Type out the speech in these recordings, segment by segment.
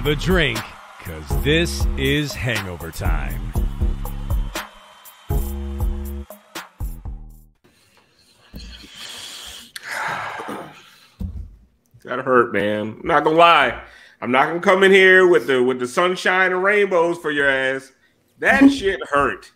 grab a drink, because this is Hangover Time. That hurt, man. I'm not gonna lie. I'm not gonna come in here with the sunshine and rainbows for your ass. That shit hurt.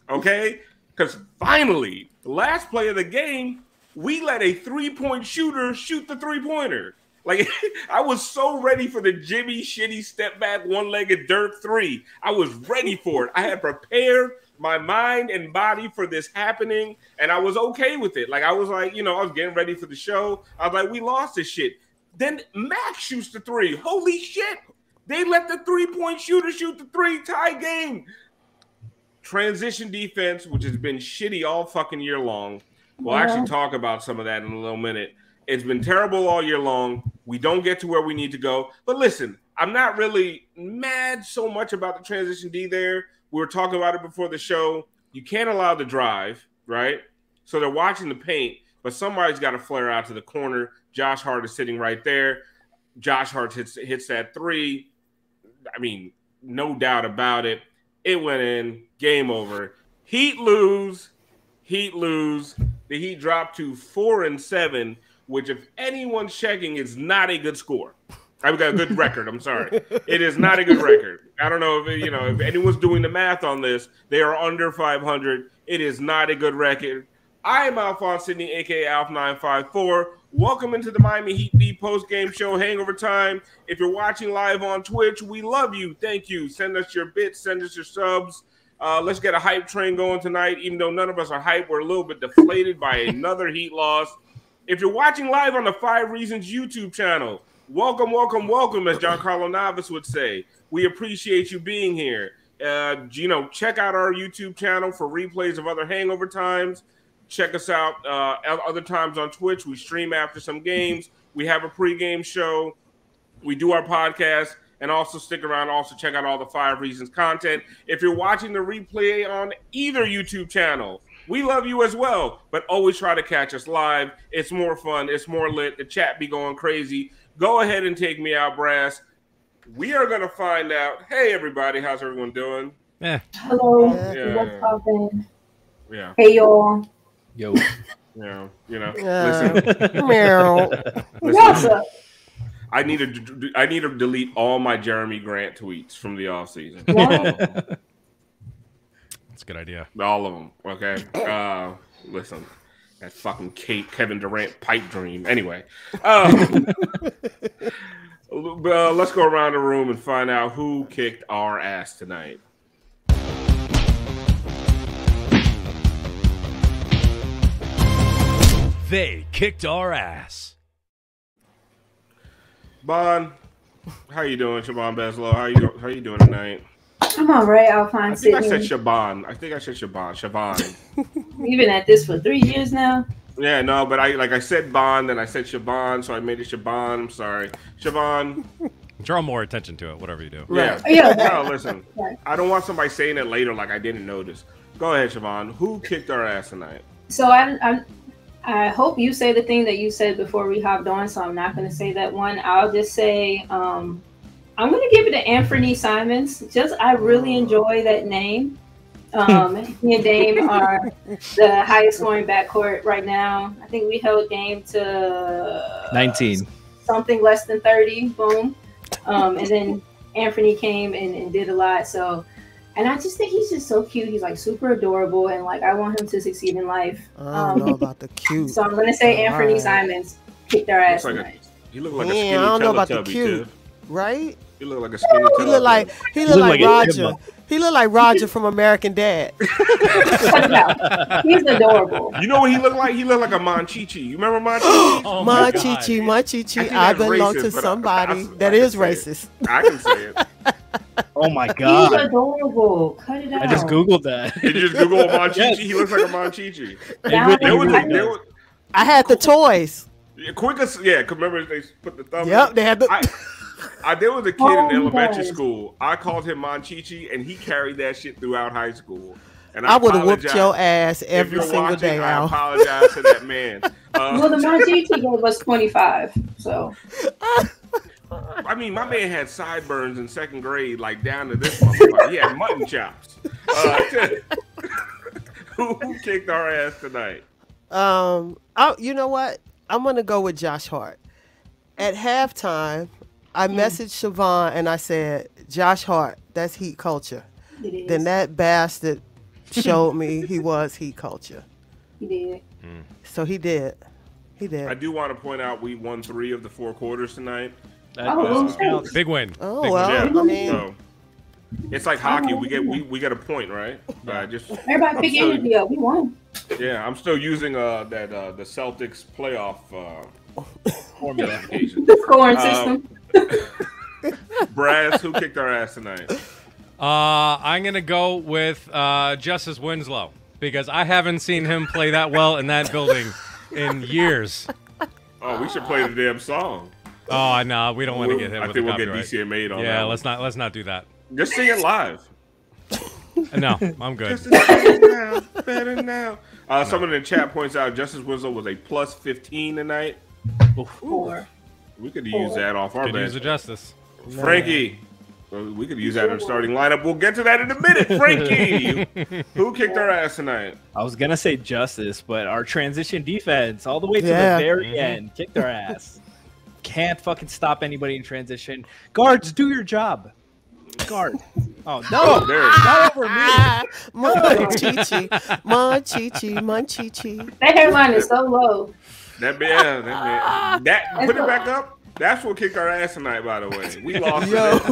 Okay? Because finally, the last play of the game, we let a three-point shooter shoot the three-pointer. Like, I was so ready for the Jimmy shitty step back one-legged Dirk three. I was ready for it. I had prepared my mind and body for this happening, and I was okay with it. Like, I was like, I was getting ready for the show. I was like, we lost this shit. Then Max shoots the three. Holy shit. They let the three-point shooter shoot the three. Tie game. Transition defense, which has been shitty all fucking year long. We'll actually talk about some of that in a little minute. It's been terrible all year long. We don't get to where we need to go. But listen, I'm not really mad so much about the transition D there. We were talking about it before the show. You can't allow the drive, right? So they're watching the paint, but somebody's got to flare out to the corner. Josh Hart is sitting right there. Josh Hart hits that three. I mean, no doubt about it. It went in. Game over. Heat lose. The Heat dropped to 4-7, which, if anyone's checking, is not a good score. I've got a good record. I'm sorry. It is not a good record. I don't know if anyone's doing the math on this. They are under 500. It is not a good record. I am Alphonse Sidney, a.k.a. Alf954. Welcome into the Miami Heat B postgame show, Hangover Time. If you're watching live on Twitch, we love you. Thank you. Send us your bits. Send us your subs. Let's get a hype train going tonight. Even though none of us are hype, we're a little bit deflated by another Heat loss. If you're watching live on the 5 Reasons YouTube channel, welcome, as Giancarlo Navas would say. We appreciate you being here. Check out our YouTube channel for replays of other Hangover Times. Check us out other times on Twitch. We stream after some games. We have a pregame show. We do our podcast. And also stick around. Also check out all the 5 Reasons content. If you're watching the replay on either YouTube channel, we love you as well. But always try to catch us live. It's more fun. It's more lit. The chat be going crazy. Go ahead and take me out, Brass. We are going to find out. Hey, everybody. How's everyone doing? Hello. What's poppin'? Yeah. Hey, y'all. Yo. Listen. Meow. What's up? I need to delete all my Jeremy Grant tweets from the offseason. That's a good idea. All of them. Okay. Listen, that fucking Kevin Durant pipe dream. Anyway, let's go around the room and find out who kicked our ass tonight. They kicked our ass. Bon, how you doing, Siobhan Beslow? How you doing tonight? I'm all right, Alphonse Sidney. I said Siobhan. Siobhan. You've been at this for 3 years now? Yeah, no, but I said Bon, then I said Siobhan, so I made it Siobhan. I'm sorry. Siobhan. Draw more attention to it, whatever you do. Yeah. No, listen. Right. I don't want somebody saying it later like I didn't notice. Go ahead, Siobhan. Who kicked our ass tonight? So I hope you say the thing that you said before we hopped on, so I'm not going to say that one. I'll just say I'm going to give it to Anthony Simons. I really enjoy that name. He and Dame are the highest scoring backcourt right now. I think we held Dame to 19. Something less than 30. Boom. And then Anthony came and did a lot. And I just think he's just so cute. He's like super adorable, and like I want him to succeed in life. I don't know about the cute. So I'm gonna say Anthony Simons kicked our ass tonight. He looked like a skinny Teletubby, I don't know about the cute, right? He looked like a skinny Teletubby. He looked like Roger. He looked like Roger from American Dad. He's adorable. You know what he looked like? He looked like a Monchichi. You remember Monchichi? Oh Monchichi. I belong to somebody that is racist. I can say it. Oh my God. He's adorable. Cut it out. I just Googled that. Did you just Google Monchichi? Yes. He looks like a Monchichi. I had the toys. Remember they put the thumb. Yep, they had the. There was a kid in elementary school. I called him Monchichi, and he carried that shit throughout high school. And I would have whooped your ass every single day. I apologize to that man. Well, the Monchichi gave us 25, so. I mean, my man had sideburns in second grade, like down to this motherfucker. He had mutton chops. Who kicked our ass tonight? You know what? I'm gonna go with Josh Hart. At halftime, I messaged Siobhan and I said, "Josh Hart, that's heat culture." Then that bastard showed me he was heat culture. He did. So he did. He did. I do want to point out we won 3 of the 4 quarters tonight. Big win. Oh, Big well, win. I mean, So, it's like hockey. We get a point, right? Everybody pick energy up. We won. Yeah, I'm still using the Celtics playoff formula. The scoring system. Brass, who kicked our ass tonight? I'm gonna go with Justice Winslow because I haven't seen him play that well in that building in years. Oh, we should play the damn song. Oh no, we don't want to get hit. I with think we'll copyright. get DCMA'd on that. Yeah, one. let's not do that. Just sing it live. No, I'm good. Just better now. Someone in the chat points out Justice Winslow was a plus 15 tonight. Four. We could use that off our Could use bench. the justice. Franky, we could use that in the starting lineup. We'll get to that in a minute. Franky, who kicked our ass tonight? I was gonna say Justice, but our transition defense all the way to the very end kicked our ass. Can't fucking stop anybody in transition. Guards, do your job. Guard. Oh no, not over me. Monchichi. That hairline is so low. That put it back up. That's what kicked our ass tonight, by the way. We lost That's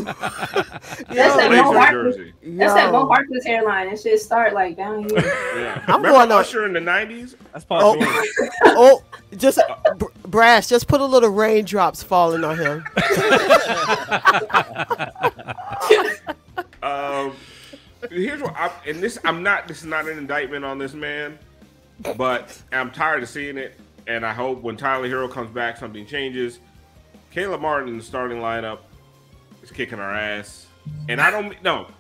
that Mo Harkless hairline. It should start like down here. Yeah. I'm Remember going on. Usher in the 90s? That's possible. Just Brass, just put a little raindrops falling on him. Here's what this is not an indictment on this man, but I'm tired of seeing it, and I hope when Tyler Hero comes back, something changes. Caleb Martin in the starting lineup is kicking our ass. And it's not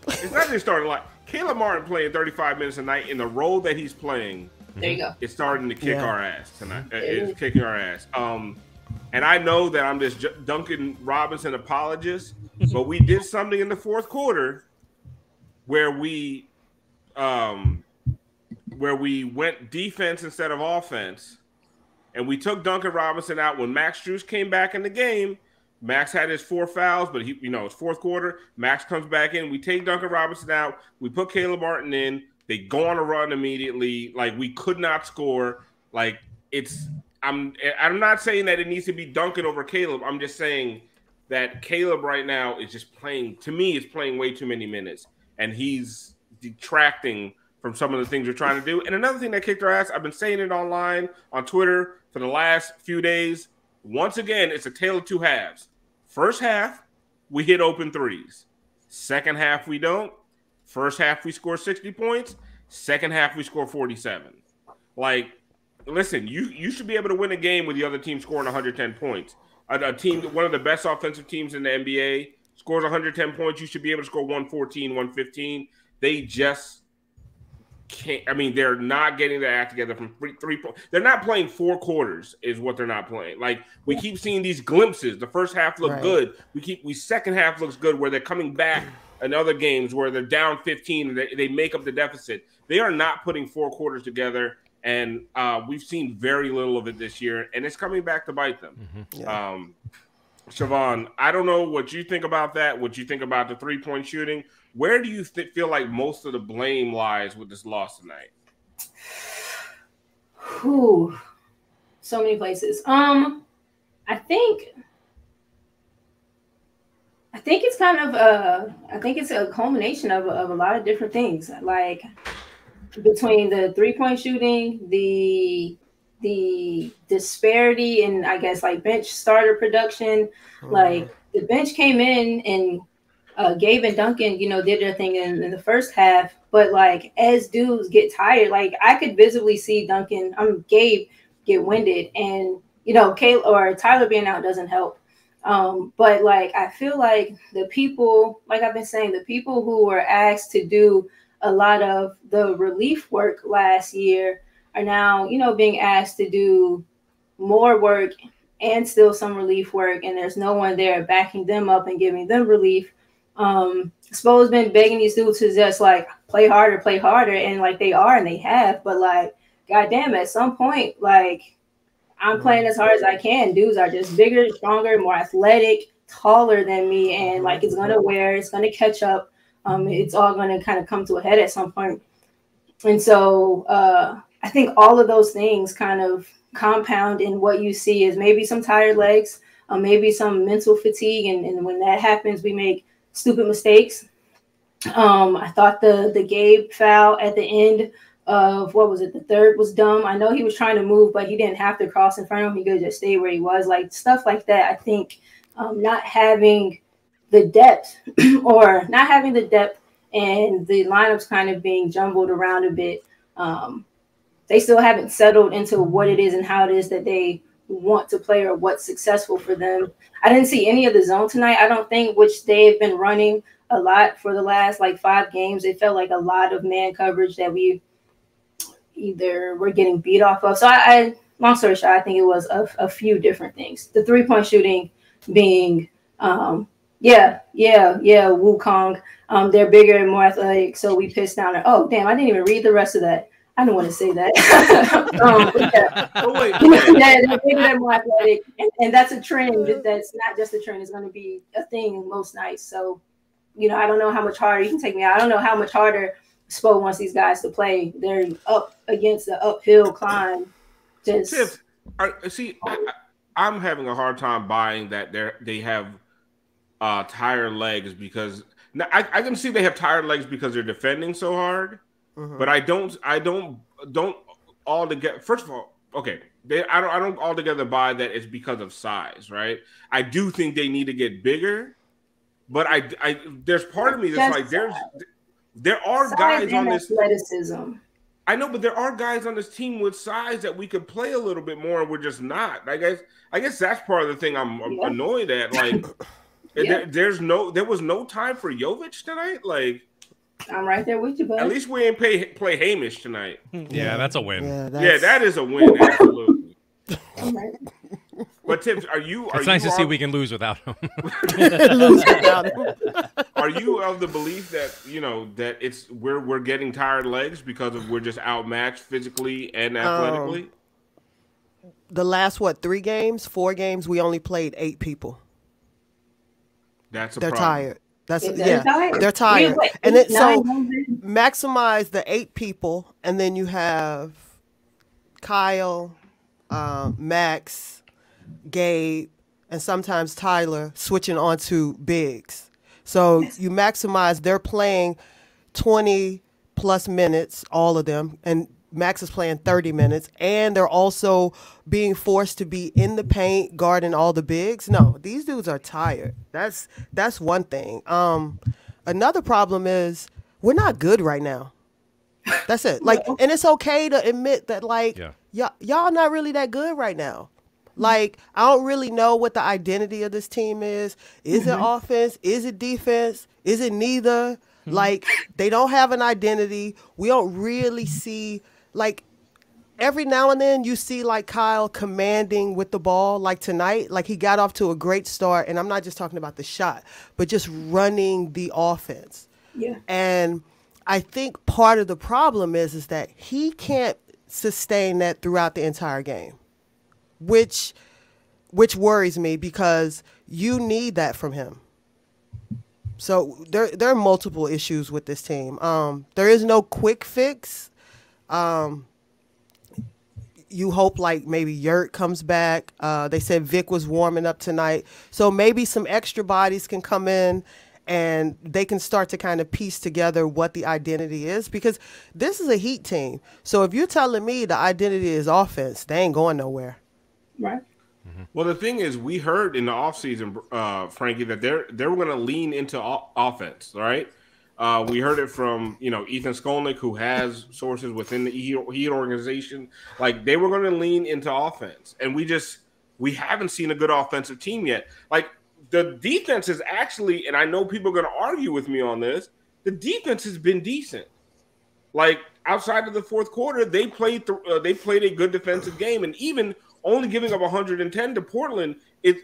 just starting line. Caleb Martin playing 35 minutes a night in the role that he's playing. There you go. It's starting to kick our ass tonight. It's kicking our ass. And I know that I'm this Duncan Robinson apologist, but we did something in the fourth quarter where we went defense instead of offense. And we took Duncan Robinson out when Max Strus came back in the game. Max had his 4 fouls, but it's fourth quarter. Max comes back in. We take Duncan Robinson out. We put Caleb Martin in. They go on a run immediately. Like, we could not score. Like, I'm not saying that it needs to be Duncan over Caleb. I'm just saying that Caleb right now is just playing. To me, is playing way too many minutes, and he's detracting from some of the things we're trying to do. And another thing that kicked our ass, I've been saying it online, on Twitter for the last few days. Once again, it's a tale of two halves. First half, we hit open threes. Second half, we don't. First half, we score 60 points. Second half, we score 47. Like, listen, you should be able to win a game with the other team scoring 110 points. A team, one of the best offensive teams in the NBA, scores 110 points. You should be able to score 114, 115. They just can't. I mean, they're not getting their act together from 3 points. They're not playing 4 quarters is what they're not playing. Like, we keep seeing these glimpses. The first half looked good. We second half looks good where they're coming back in other games where they're down 15 and they make up the deficit. They are not putting 4 quarters together, and we've seen very little of it this year, and it's coming back to bite them. Mm-hmm. Yeah. Siobhan, I don't know what you think about that, what you think about the 3-point shooting. Where do you feel like most of the blame lies with this loss tonight? Whew. So many places. I think it's kind of I think it's a culmination of a lot of different things. Like, between the 3-point shooting, the disparity in, I guess, like, bench starter production. Like, the bench came in and Gabe and Duncan, did their thing in the first half, but like, as dudes get tired, like, I could visibly see Gabe get winded, and Caleb or Tyler being out doesn't help. But like, I feel like the people, like I've been saying, the people who were asked to do a lot of the relief work last year are now, being asked to do more work and still some relief work, and there's no one there backing them up and giving them relief. Spo's been begging these dudes to just like play harder, and like they are and they have, but like goddamn, at some point, like I'm playing as hard as I can. Dudes are just bigger, stronger, more athletic, taller than me, and like it's gonna catch up. It's all gonna kind of come to a head at some point. And so I think all of those things kind of compound in what you see is maybe some tired legs, maybe some mental fatigue, and when that happens, we make stupid mistakes. I thought the Gabe foul at the end of the third was dumb. I know he was trying to move, but he didn't have to cross in front of him. He could just stay where he was. Like stuff like that. I think not having the depth or not having the depth and the lineups kind of being jumbled around a bit. They still haven't settled into what it is and how it is that they want to play or what's successful for them. I didn't see any of the zone tonight, I don't think, which they've been running a lot for the last like 5 games. It felt like a lot of man coverage that we either were getting beat off of. So I long story short, I think it was a few different things. The 3-point shooting being, Wukong. They're bigger and more athletic, so we pissed down. Oh, damn, I didn't even read the rest of that. I didn't want to say that. They're more athletic, and that's a trend. That's not just a trend. It's going to be a thing most nights. So, I don't know how much harder you can take me out. I don't know how much harder Spo wants these guys to play. They're up against the uphill climb. Tiff, I'm having a hard time buying that they have tired legs because now I can see they have tired legs because they're defending so hard. But I don't altogether. First of all, okay, I don't altogether buy that it's because of size, right? I do think they need to get bigger, but there's part of me that's like there are size guys on this athleticism. I know, but there are guys on this team with size that we could play a little bit more, and we're just not. I guess that's part of the thing I'm annoyed at. Like, there was no time for Jovic tonight. Like. I'm right there with you, bud. At least we ain't play Hamish tonight. Yeah, that's a win. Yeah, that is a win. Absolutely. But Tips, it's nice to see we can lose without him. Are you of the belief that that we're getting tired legs because we're just outmatched physically and athletically? The last 4 games, we only played 8 people. They're tired. Tired? They're tired. And then so maximize the 8 people, and then you have Kyle, Max, Gabe, and sometimes Tyler switching onto bigs. So you maximize, they're playing 20 plus minutes, all of them, and Max is playing 30 minutes, and they're also being forced to be in the paint guarding all the bigs. No, these dudes are tired. That's one thing. Another problem is we're not good right now. That's it. Like, and it's okay to admit that, like, y'all not really that good right now. Like, I don't really know what the identity of this team is. Is it offense? Is it defense? Is it neither? Like, they don't have an identity. We don't really see, like, every now and then you see, like, Kyle commanding with the ball, like tonight. Like, he got off to a great start, and I'm not just talking about the shot, but just running the offense. Yeah. And I think part of the problem is that he can't sustain that throughout the entire game, which worries me because you need that from him. So there are multiple issues with this team. There is no quick fix. You hope like maybe Yurt comes back. They said Vic was warming up tonight. So maybe some extra bodies can come in and they can start to kind of piece together what the identity is, because this is a Heat team. So if you're telling me the identity is offense, they ain't going nowhere. Right. Well, the thing is, we heard in the offseason, Franky, that they were going to lean into offense, right? We heard it from, Ethan Skolnick, who has sources within the Heat organization. Like, they were going to lean into offense. And we haven't seen a good offensive team yet. Like, the defense is actually, and I know people are going to argue with me on this, the defense has been decent. Like, outside of the fourth quarter, they played a good defensive game. And even only giving up 110 to Portland.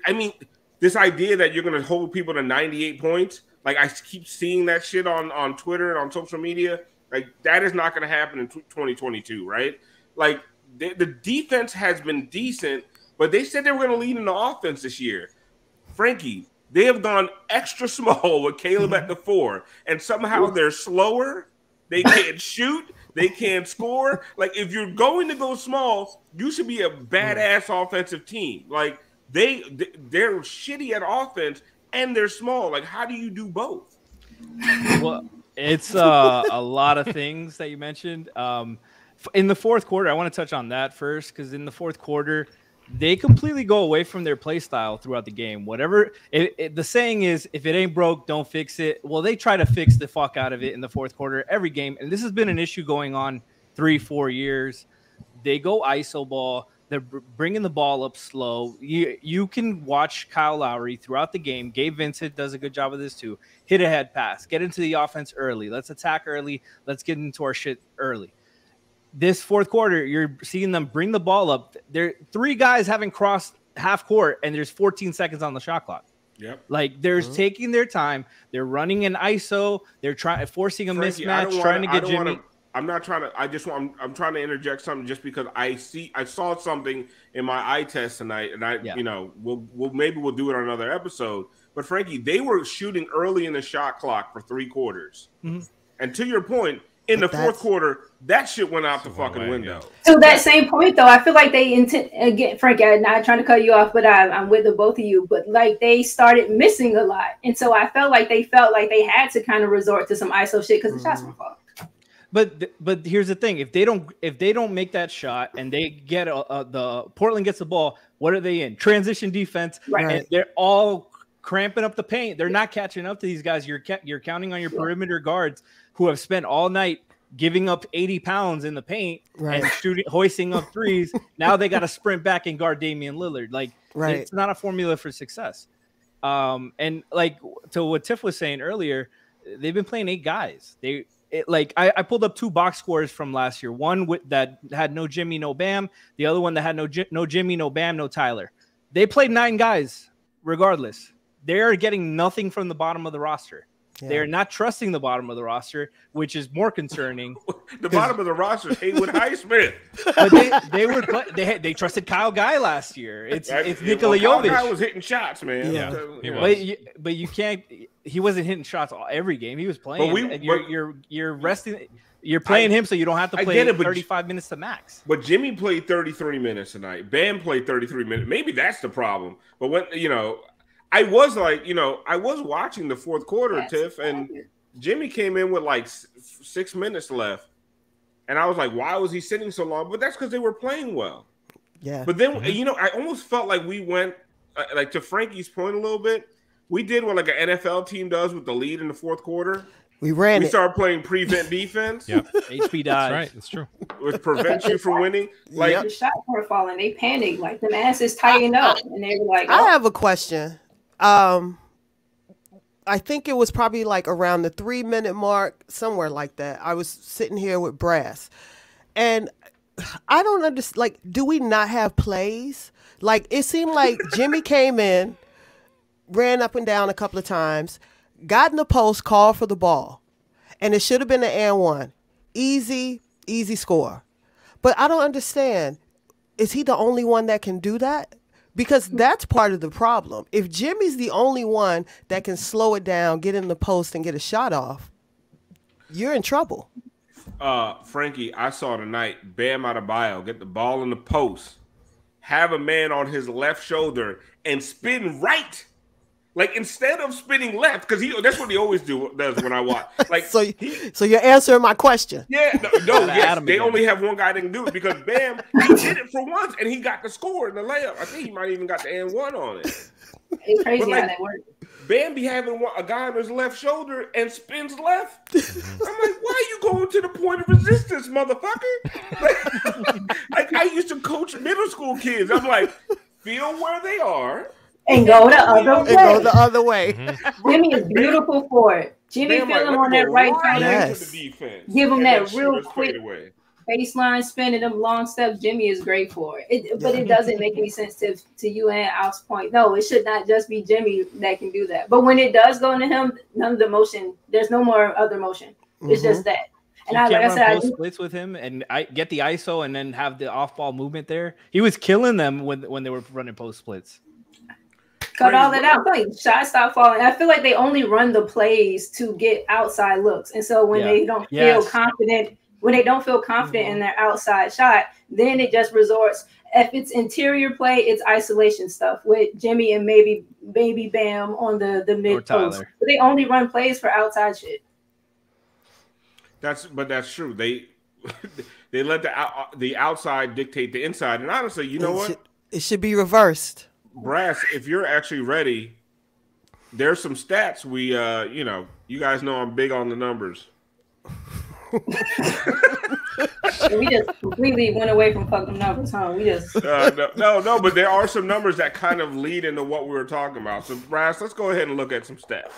I mean, this idea that you're going to hold people to 98 points, like I keep seeing that shit on Twitter and on social media. Like that is not going to happen in 2022, right? Like the defense has been decent, but they said they were going to lead in the offense this year. Franky, they have gone extra small with Caleb at the 4, and somehow they're slower. They can't shoot. They can't score. Like, if you're going to go small, you should be a badass offensive team. Like, they're shitty at offense, and they're small. Like, how do you do both? Well, it's a lot of things that you mentioned. In the fourth quarter, I want to touch on that first, because in the fourth quarter, they completely go away from their play style throughout the game. Whatever the saying is, if it ain't broke, don't fix it. Well, they try to fix the fuck out of it in the fourth quarter every game, and this has been an issue going on 3-4 years. They go ISO ball. They're bringing the ball up slow. You can watch Kyle Lowry throughout the game. Gabe Vincent does a good job of this too. Hit a head pass. Get into the offense early. Let's attack early. Let's get into our shit early. This fourth quarter, you're seeing them bring the ball up. There, 3 guys haven't crossed half court, and there's 14 seconds on the shot clock. Yep. Like they're taking their time. They're running an ISO. They're forcing a Franky, mismatch, trying to get Jimmy. I'm not trying to. I'm trying to interject something just because I saw something in my eye test tonight, and we'll do it on another episode. But Franky, they were shooting early in the shot clock for 3 quarters, and to your point. In the fourth quarter, that shit went out the fucking window. To that same point, though, I feel like they again, Frank, I'm not trying to cut you off, but I'm with the both of you. But like they started missing a lot, and so I felt like they had to kind of resort to some ISO shit because the shots were falling. But here's the thing: if they don't make that shot and they get the Portland gets the ball, what are they in? Transition defense, right? And they're all cramping up the paint. They're not catching up to these guys. You're counting on your perimeter guards who have spent all night giving up 80 pounds in the paint and hoisting up threes. Now they got to sprint back and guard Damian Lillard. Like, it's not a formula for success. And like to what Tiff was saying earlier, they've been playing 8 guys. I pulled up 2 box scores from last year. One that had no Jimmy, no Bam. The other one that had no Jimmy, no Bam, no Tyler. They played 9 guys regardless. They're getting nothing from the bottom of the roster. Yeah. They're not trusting the bottom of the roster, which is more concerning. The bottom of the roster is Haywood Highsmith. But they trusted Kyle Guy last year. It's Nikola Jovic. Kyle Guy was hitting shots, man. Yeah, he was. But you can't. He wasn't hitting shots every game. He was playing. You're resting. You're playing him so you don't have to play 35 minutes to max. But Jimmy played 33 minutes tonight. Bam played 33 minutes. Maybe that's the problem. But when I was watching the fourth quarter, Tiff, and Jimmy came in with like 6 minutes left. And I was like, why was he sitting so long? But that's because they were playing well. Yeah. But then, I almost felt like we went, like to Franky's point a little bit, we did what like an NFL team does with the lead in the fourth quarter. We started playing prevent defense. Yep. HP dies. That's right. That's true. Which prevents you from winning. Like the shots were falling. They panicked. Like the asses tightened up. And they were like, I have a question. I think it was probably like around the 3-minute mark, somewhere like that. I was sitting here with Brass, and I don't understand. Like, do we not have plays? Like, it seemed like Jimmy came in, ran up and down a couple of times, got in the post, called for the ball, and it should have been an and one, easy score. But I don't understand. Is he the only one that can do that? Because that's part of the problem. If Jimmy's the only one that can slow it down, get in the post, and get a shot off, you're in trouble. Franky, I saw tonight, Bam Adebayo get the ball in the post, have a man on his left shoulder, and spin right. Like, instead of spinning left, because that's what he always does when I watch. Like, so you're answering my question. Yeah, yes, they only have one guy that can do it because Bam, he did it for once, and he got the score in the layup. I think he might even got the and one on it. It's crazy how that works. Bam be having a guy on his left shoulder and spins left. I'm like, why are you going to the point of resistance, motherfucker? Like I used to coach middle school kids. I'm like, feel where they are. And go the other way. Mm-hmm. Jimmy is beautiful for it. Jimmy feel him on that right side. Yes. Give him that real quick. baseline spin and them long steps, Jimmy is great for it. But it doesn't make any sense to you and Al's point. No, it should not just be Jimmy that can do that. But when it does go into him, none of the motion, there's no more other motion. It's just that. And you like I said, post splits with him and I get the ISO and then have the off ball movement there. He was killing them when they were running post splits. Cut all that out. Like shots stop falling. I feel like they only run the plays to get outside looks, and so when they don't feel confident, in their outside shot, then it just resorts. If it's interior play, it's isolation stuff with Jimmy and maybe Bam on the mid post. But they only run plays for outside shit. That's true. They let the outside dictate the inside, and honestly, you know what? It should be reversed. Brass, if you're actually ready, there's some stats we you guys know I'm big on the numbers. We just completely went away from fucking numbers, huh? We just no, but there are some numbers that kind of lead into what we were talking about. So Brass, let's go ahead and look at some stats.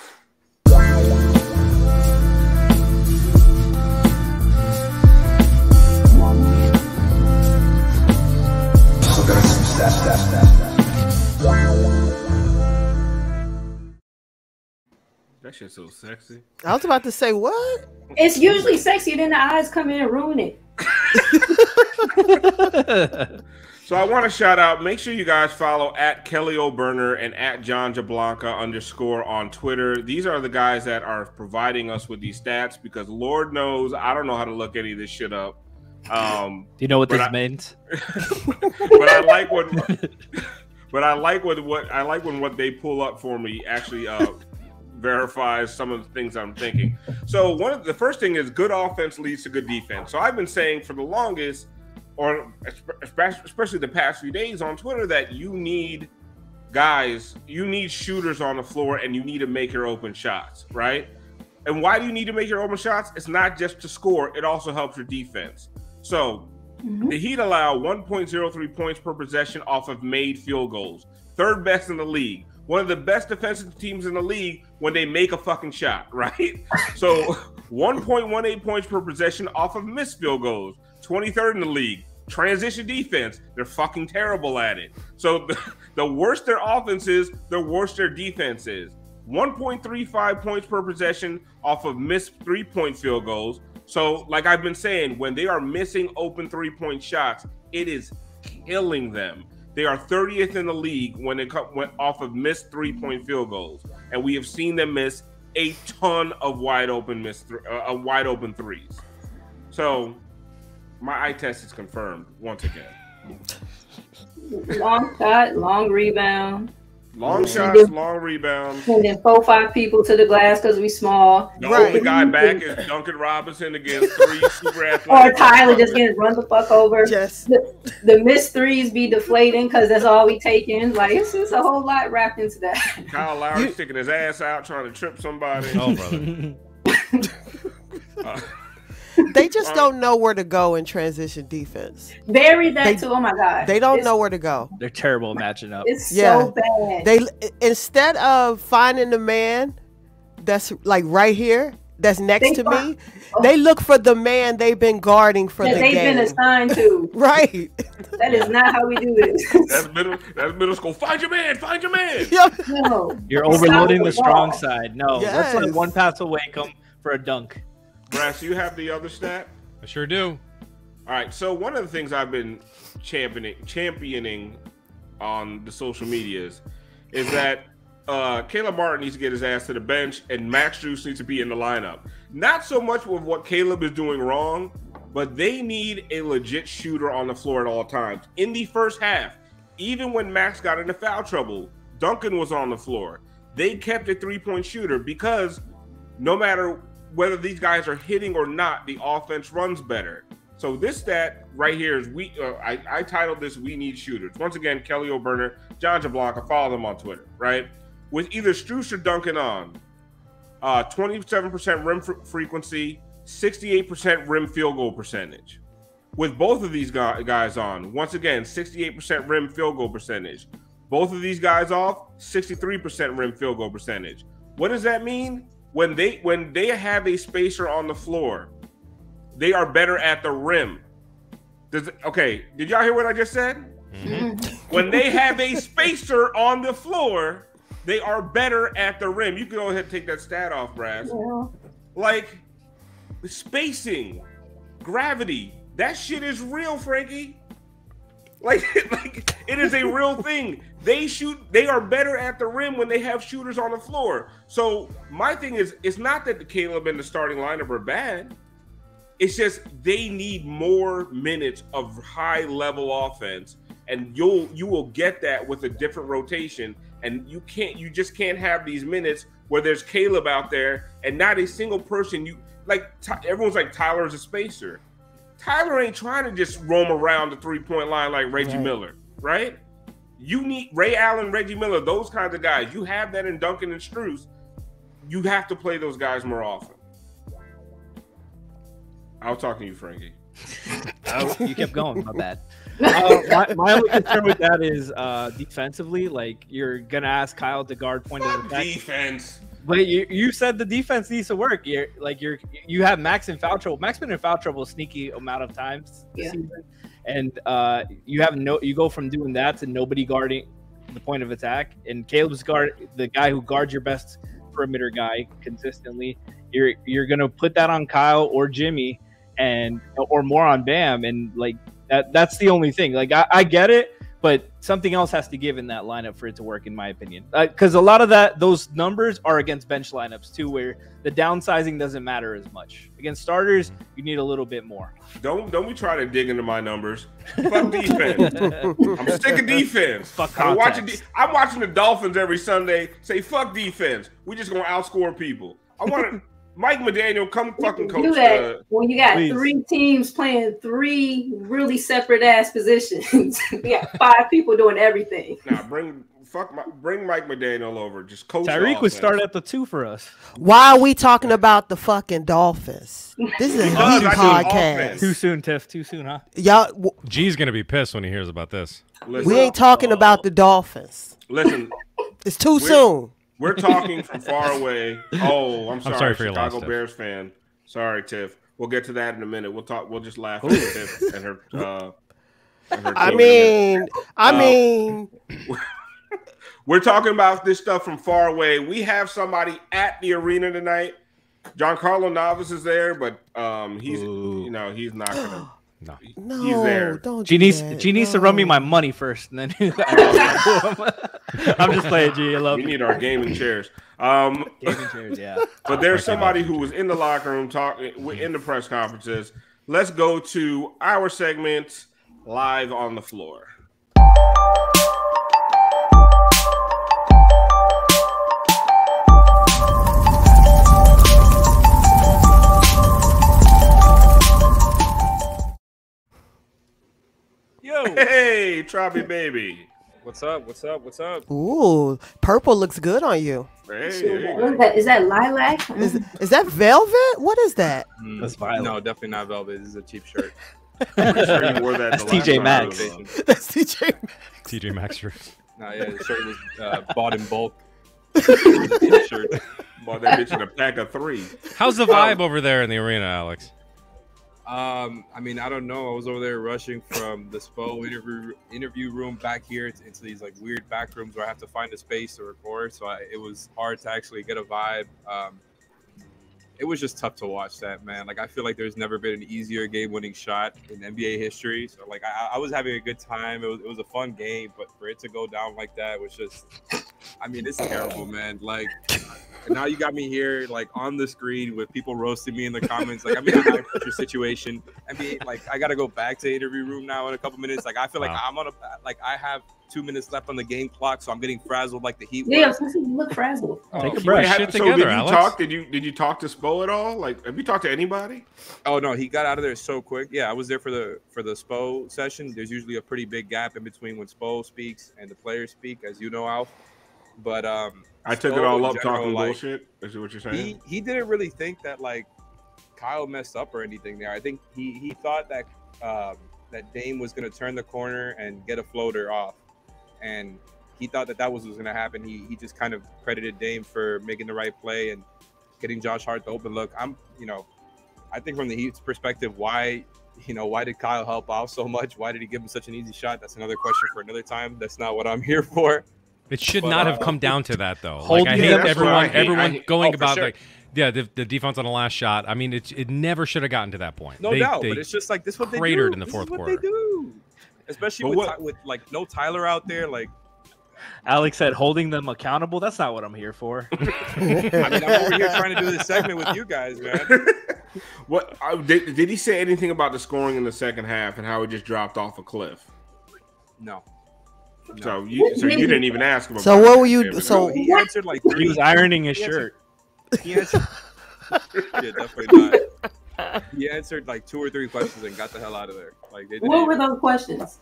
That shit's so sexy. I was about to say, what? It's usually sexy, then the eyes come in and ruin it. So I want to shout out, make sure you guys follow at Kelly O'Burner and at John Jablanca _ on Twitter. These are the guys that are providing us with these stats because Lord knows I don't know how to look any of this shit up. Do you know what this means? But I like when what they pull up for me actually verifies some of the things I'm thinking. So the first thing is good offense leads to good defense. So I've been saying for the longest, or especially the past few days on Twitter, that you need shooters on the floor and you need to make your open shots, right? And why do you need to make your open shots? It's not just to score, it also helps your defense. So the Heat allow 1.03 points per possession off of made field goals. Third best in the league. One of the best defensive teams in the league when they make a fucking shot, right? So 1.18 points per possession off of missed field goals. 23rd in the league. Transition defense, they're fucking terrible at it. So the worse their offense is, the worse their defense is. 1.35 points per possession off of missed 3-point field goals. So like I've been saying, when they are missing open 3-point shots, it is killing them. They are 30th in the league when it went off of missed 3-point field goals, and we have seen them miss a ton of wide open threes. So my eye test is confirmed once again. Long shot, long rebound. Long shots, long rebounds. And then 4-5 people to the glass because we small. The only guy back is Duncan Robinson against 3 super athletes. Or Tyler just getting run the fuck over. Yes. The missed threes be deflating because that's all we take in. Like, it's just a whole lot wrapped into that. Kyle Lowry sticking his ass out trying to trip somebody. Oh, brother. They just don't know where to go in transition defense. Bury that too. Oh my god. They don't know where to go. They're terrible at matching up. It's so bad. They instead of finding the man that's like right here, that's next to me, they look for the man they've been guarding for the game. They've been assigned to. Right. That is not how we do this. That's middle school. Find your man. Find your man. No. You're overloading the strong side. No, Yes. let's let one pass away come for a dunk. Brass, you have the other stat? I sure do. All right. So one of the things I've been championing on the social medias is that Caleb Martin needs to get his ass to the bench and Max Juice needs to be in the lineup. Not so much with what Caleb is doing wrong, but they need a legit shooter on the floor at all times. In the first half, even when Max got into foul trouble, Duncan was on the floor. They kept a 3-point shooter because no matter whether these guys are hitting or not, the offense runs better. So this stat right here is I titled this "We Need Shooters." Once again, Kelly O'Burner, John Jablanca, follow them on Twitter, right? With either Strus or Duncan on, 27% rim frequency, 68% rim field goal percentage. With both of these guys on, once again, 68% rim field goal percentage. Both of these guys off, 63% rim field goal percentage. What does that mean? When they have a spacer on the floor, they are better at the rim. Okay, did y'all hear what I just said? When they have a spacer on the floor, they are better at the rim. You can go ahead and take that stat off, Brass. Yeah. Like, spacing, gravity, that shit is real, Franky. Like it is a real thing. They are better at the rim when they have shooters on the floor. So my thing is, it's not that the Caleb and the starting lineup are bad. It's just they need more minutes of high level offense, and you will get that with a different rotation. And you just can't have these minutes where there's Caleb out there and not a single person. Everyone's like, Tyler's a spacer. Tyler ain't trying to just roam around the 3-point line like Reggie Miller, right? You need Ray Allen, Reggie Miller, those kinds of guys. You have that in Duncan and Strus. You have to play those guys more often. I'll talk to you, Franky. You kept going. My bad. My only concern with that is defensively. Like, you're gonna ask Kyle to guard point of attack. Defense. But you said the defense needs to work. You have Max in foul trouble. Max been in foul trouble a sneaky amount of times this season, and you go from doing that to nobody guarding the point of attack. And Caleb's the guy who guards your best perimeter guy consistently. You're gonna put that on Kyle or Jimmy, or more on Bam, and like that's the only thing. Like I get it. But something else has to give in that lineup for it to work, in my opinion. Because a lot of those numbers are against bench lineups too, where the downsizing doesn't matter as much. Against starters, you need a little bit more. Don't be trying to dig into my numbers. Fuck defense. I'm sick of defense. Fuck I'm watching the Dolphins every Sunday. Say fuck defense. We just gonna outscore people. I want to. Mike McDaniel, come fucking coach. Do that when you got 3 teams playing 3 really separate ass positions. We got 5 people doing everything. Nah, bring Mike McDaniel over. Just coach. Tyreek would start at the 2 for us. Why are we talking about the fucking Dolphins? This is a heat podcast. Too soon, Tiff. Too soon, huh? Y'all, G's gonna be pissed when he hears about this. Listen, we ain't talking about the Dolphins. Listen, it's too soon. We're talking from far away. Oh, I'm sorry for your loss, Chicago Bears fan. Sorry, Tiff. We'll get to that in a minute. We'll talk. We'll just laugh at Tiff and her. I mean, we're talking about this stuff from far away. We have somebody at the arena tonight. Giancarlo Navas is there, but he's not gonna. No, he's there. Don't. G needs to run me my money first, and then I'm just playing. G, I love. We need our gaming chairs. Gaming chairs, yeah. But there's somebody who was in the locker room talking in the press conferences. Let's go to our segment, Live on the Floor. Yo. Hey, Troppy baby. What's up? What's up? What's up? Ooh, purple looks good on you. Hey, What is that? Is that lilac? Is that velvet? What is that? That's violet. No, definitely not velvet. This is a cheap shirt. I'm pretty sure you wore that. That's TJ Maxx. That's TJ Maxx. TJ Maxx shirt. No, yeah, the shirt was bought in bulk. Shirt. Bought that bitch in a pack of 3. How's the vibe over there in the arena, Alex? I mean, I don't know. I was over there rushing from the SPO interview room back here into these like weird back rooms where I have to find a space to record. So it was hard to actually get a vibe. It was just tough to watch that, man. Like, I feel like there's never been an easier game-winning shot in NBA history. So like, I was having a good time. It was a fun game, but for it to go down like that was just, I mean, it's terrible, man. Like, now you got me here, like, on the screen with people roasting me in the comments. Like, I'm in a high-pressure situation. I mean, like, I got to go back to the interview room now in a couple minutes. Like, I feel like I'm on I have 2 minutes left on the game clock, so I'm getting frazzled like the Heat. Yeah, you look frazzled. Take a breath. Shit So together, did you Alex. talk? Did you talk to Spo at all? Like, have you talked to anybody? Oh no, he got out of there so quick. Yeah, I was there for the SPO session. There's usually a pretty big gap in between when SPO speaks and the players speak, as you know, Alf. But I took it all up talking bullshit. Is what you're saying? He didn't really think that like Kyle messed up or anything there. I think he thought that that Dame was going to turn the corner and get a floater off, and he thought that was going to happen. He just kind of credited Dame for making the right play and getting Josh Hart to open look. I think from the Heat's perspective, why you know, why did Kyle help out so much? Why did he give him such an easy shot? That's another question for another time. That's not what I'm here for. It should not have come down to that, though. Hold Like, I me hate up. everyone going for about sure. like, yeah, the defense on the last shot. I mean, it never should have gotten to that point. No doubt, but it's just like this is what they do. cratered in the This fourth is what quarter. they do. Especially with like no Tyler out there, like. Alex said, holding them accountable. That's not what I'm here for. I mean, I'm over here trying to do this segment with you guys, man. What did he say anything about the scoring in the second half and how it just dropped off a cliff? No. So you didn't even ask him about So it. what were you? So He answered like He was ironing his shirt. He answered, yeah, definitely not. He answered like 2 or 3 questions and got the hell out of there. Like, they didn't What were even- those questions?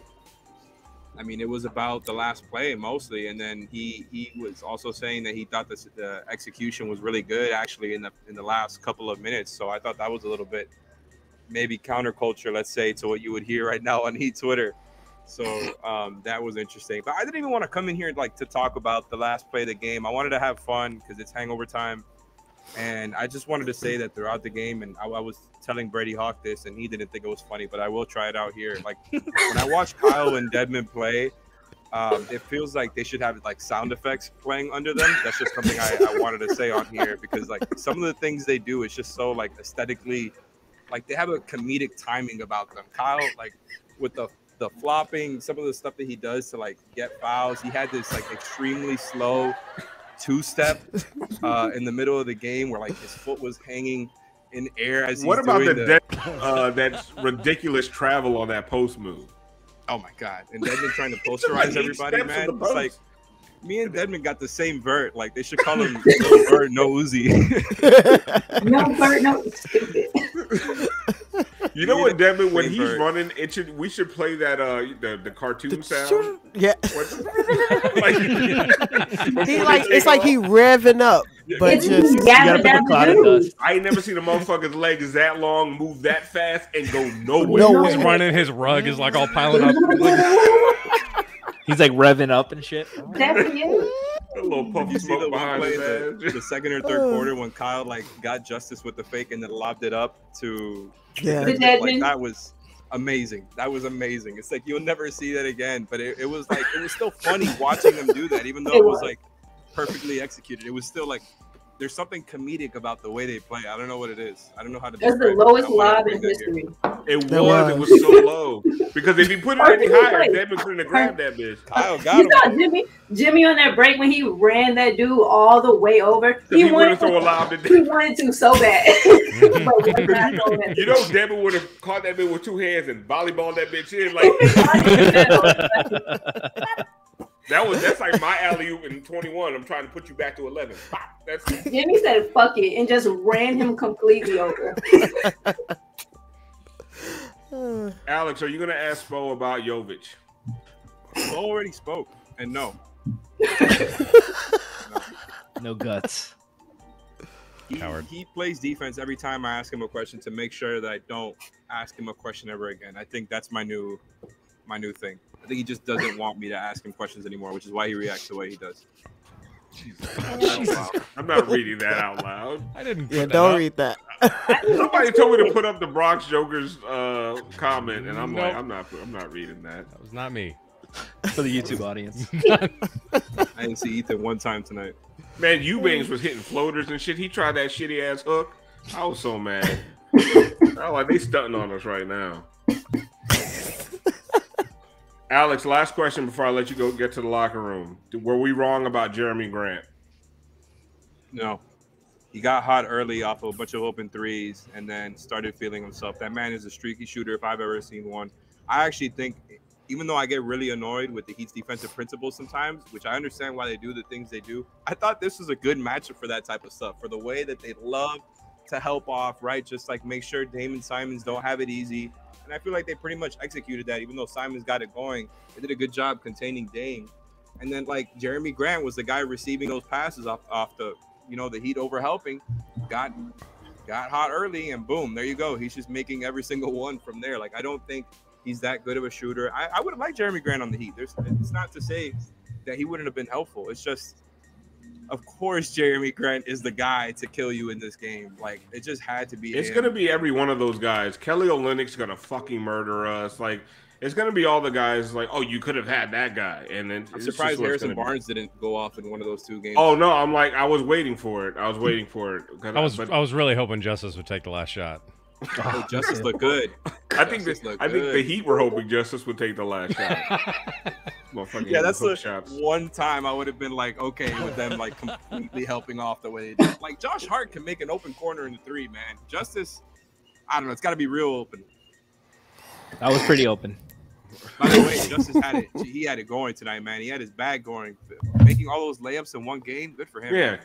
I mean, it was about the last play mostly, and then he was also saying that he thought the execution was really good actually in the last couple of minutes. So I thought that was a little bit maybe counterculture, let's say, to what you would hear right now on Heat Twitter. So that was interesting. But I didn't even want to come in here like to talk about the last play of the game. I wanted to have fun because it's hangover time. And I just wanted to say that throughout the game, and I was telling Brady Hawk this, and he didn't think it was funny, but I will try it out here. Like, when I watch Kyle and Dedmon play, it feels like they should have like sound effects playing under them. That's just something I wanted to say on here, because like some of the things they do is just so like aesthetically, like they have a comedic timing about them. Kyle, like with the flopping, some of the stuff that he does to like get fouls, he had this like extremely slow 2-step in the middle of the game where like his foot was hanging in air as he's What about doing that ridiculous travel on that post move? Oh my god! And Dedmon trying to posterize everybody, man. It's like me and Dedmon got the same vert. Like they should call him Little Bird, No Uzi. No, Bert, no. Stupid. You know what, Dedmon? When he's running, we should play that the cartoon sound. yeah, Like, he like it's like he revving up, but It's just You gotta gathered put down the cloud of the dust. I ain't never seen a motherfucker's legs that long, move that fast, and go nowhere. Nowhere. He's running. His rug is like all piling up. He's like revving up and shit. Definitely. A little puff You of see the smoke one behind play his in ass. the second or third quarter when Kyle like got justice with the fake and then lobbed it up to yeah. The like Dedmon. that was amazing. That was amazing. It's like you'll never see that again. But it was like it was still funny watching them do that, even though it was like perfectly executed. It was still like there's something comedic about the way they play. I don't know what it is. I don't know how to. That's the describe it. lowest I wanna lob bring in that history. It That was was. so low. Because if he put it any higher, Dedmon couldn't have grabbed that bitch. Kyle got You him. saw Jimmy on that break when he ran that dude all the way over. He wanted to throw a lob to He wanted to so bad. But was not throwing that. You know, Dedmon would have caught that bitch with 2 hands and volleyballed that bitch in. Like that's like my alley oop in 21. I'm trying to put you back to 11. Pop. That's Jimmy said "fuck it" and just ran him completely over. Alex, are you gonna ask Spo about Jovic? Bo already spoke, and no. No guts. Coward. He plays defense every time I ask him a question to make sure that I don't ask him a question ever again. I think that's my new thing. I think he just doesn't want me to ask him questions anymore, which is why he reacts the way he does. I'm not reading that out loud. I didn't. Yeah, put that don't up. read that. Somebody told me to put up the Bronx Joker's comment, and I'm like, Nope. I'm not reading that. That was not me. For the YouTube audience. I didn't see Ethan one time tonight. Man, Eubanks was hitting floaters and shit. He tried that shitty ass hook. I was so mad. I was like, they stunting on us right now. Alex, last question before I let you go get to the locker room. Were we wrong about Jeremy Grant? No. He got hot early off of a bunch of open threes and then started feeling himself. That man is a streaky shooter if I've ever seen one. I actually think, even though I get really annoyed with the Heat's defensive principles sometimes, which I understand why they do the things they do, I thought this was a good matchup for that type of stuff, for the way that they love to help off, right? Just like make sure Dame and Simons don't have it easy. And I feel like they pretty much executed that, even though Simons got it going. They did a good job containing Dame. And then like Jeremy Grant was the guy receiving those passes off the, the Heat over helping, got hot early, and boom, there you go. He's just making every single one from there. Like, I don't think he's that good of a shooter. I would have liked Jeremy Grant on the Heat. It's not to say that he wouldn't have been helpful. It's just of course Jeremy Grant is the guy to kill you in this game. Like, it just had to be It's him. gonna be every one of those guys. Kelly Olynyk's gonna fucking murder us. Like, it's gonna be all the guys. Like, oh, you could have had that guy, and then I'm surprised Harrison Barnes didn't go off in one of those 2 games. Oh no, I was waiting for it. I was really hoping Justice would take the last shot. Oh, Justice looked good. I think the Heat were hoping Justice would take the last shot. Yeah, that's the one time I would have been like, okay, with them like completely helping off the way they did. Like, Josh Hart can make an open corner in the 3, man. Justice, I don't know, it's got to be real open. That was pretty open. By the way, Justice had it. He had it going tonight, man. He had his bag going, making all those layups in one game. Good for him. Yeah,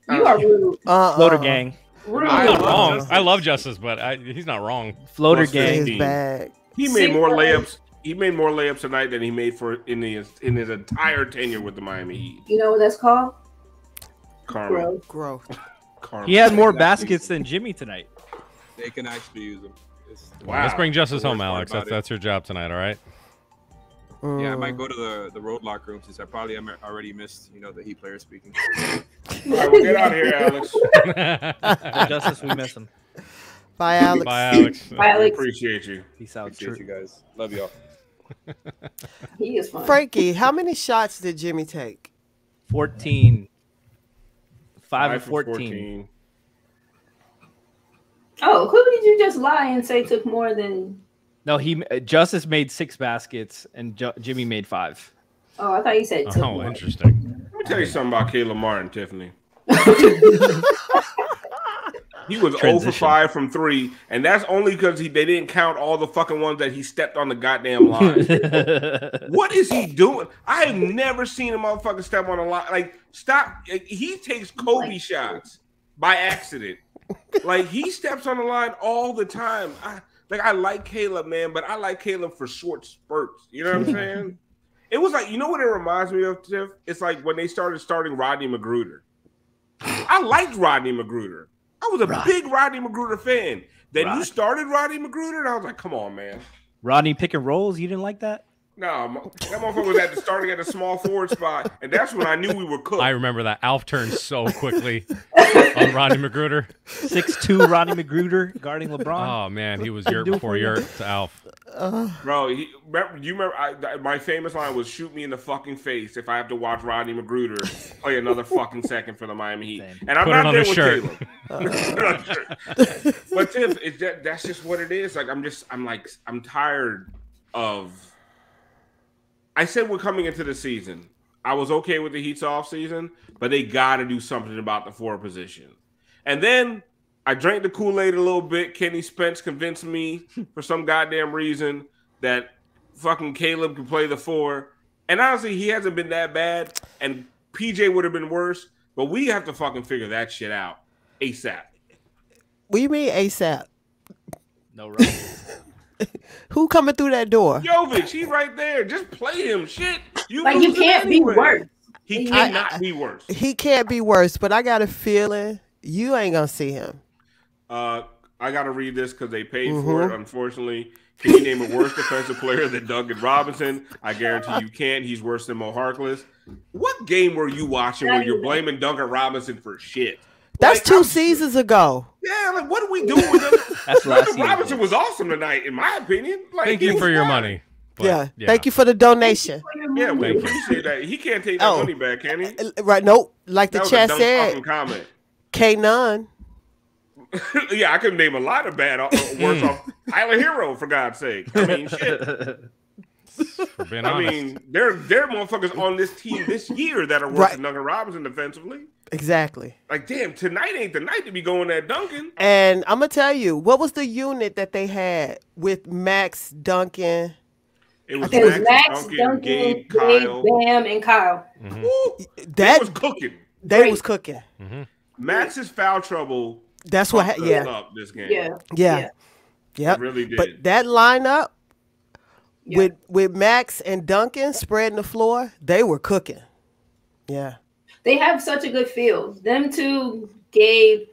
you are rude. Floater gang. I'm not wrong. I love Justice, but he's not wrong. Floater gang. His bag. He made more layups. He made more layups tonight than he made in his entire tenure with the Miami Heat. You know what that's called? Karma. Growth. Karma. He had more baskets than Jimmy tonight. They can actually use him. Wow. Let's bring Justice home, Worst part Alex. about That's your job tonight, all right? Yeah, I might go to the road locker room since I probably already missed, the Heat player speaking. All right, well, get out of here, Alex. Justice, we miss him. Bye, Alex. Bye, Alex. Bye, Alex. Appreciate you. Peace out. Appreciate you guys. Love y'all. He is fun. Franky, how many shots did Jimmy take? 14. 5 of for 14. Oh, who did you just lie and say took more than? No, Justice made 6 baskets and Jimmy made 5. Oh, I thought you said took Oh, more. interesting. Let me tell you something about Caleb Martin, Tiffany. He was 0 for 5 from 3, and that's only because they didn't count all the fucking ones that he stepped on the goddamn line. What is he doing? I have never seen a motherfucker step on a line. Like, stop. He takes Kobe shots by accident. Like, he steps on the line all the time. I like Caleb, man, but I like Caleb for short spurts. You know what I'm saying? It was like, you know what it reminds me of, Tiff? It's like when they starting Rodney Magruder. I liked Rodney Magruder. I was a big Rodney Magruder fan. Then you started Rodney Magruder, and I was like, come on, man. Rodney pick and rolls, you didn't like that? No, that motherfucker was starting at a small forward spot, and that's when I knew we were cooked. I remember that. Alf turned so quickly on Rodney Magruder. 6'2" Rodney Magruder guarding LeBron. Oh, man, he was yurt before yurt to Alf. Bro, you remember my famous line was, shoot me in the fucking face if I have to watch Rodney Magruder play another fucking second for the Miami Heat. And I'm not there with Caleb. But Tiff, that's just what it is. Like, I'm tired of... I said we're coming into the season. I was okay with the Heat's off season, but they got to do something about the 4 position. And then I drank the Kool-Aid a little bit. Kenny Spence convinced me for some goddamn reason that fucking Caleb could play the 4. And honestly, he hasn't been that bad. And PJ would have been worse. But we have to fucking figure that shit out ASAP. What do you mean ASAP? No, right. Who coming through that door? Jovic, he right there. Just play him. Shit. You can't be worse. He cannot be worse. He can't be worse, but I got a feeling you ain't going to see him. I got to read this because they paid for it, unfortunately. Can you name a worse defensive player than Duncan Robinson? I guarantee you can't. He's worse than Mo Harkless. What game were you watching where you're blaming Duncan Robinson for shit? That's 2 seasons ago. Yeah, like, what are we doing with him? That's Duncan Robinson was awesome tonight, in my opinion. Like, Thank you for your money. But, yeah, thank you for the donation. Yeah, we appreciate that. He can't take that money back, can he? Right, nope. Like the chat said, K-None. Yeah, I could name a lot of bad words off Tyler Hero, for God's sake. I mean, shit. For being honest. I mean, there are motherfuckers on this team this year that are worse than Duncan Robinson defensively. Exactly. Like, damn, tonight ain't the night to be going at Duncan. And I'm going to tell you, what was the unit that they had with Max, Duncan? It was Max, Duncan, Gabe, Kyle. Bam, and Kyle. Mm-hmm. That was cooking. They was cooking. Mm-hmm. Max's foul trouble. That's what up this game. Yeah. It really did. But that lineup with Max and Duncan spreading the floor, they were cooking. Yeah. They have such a good field. Them two, Gabe,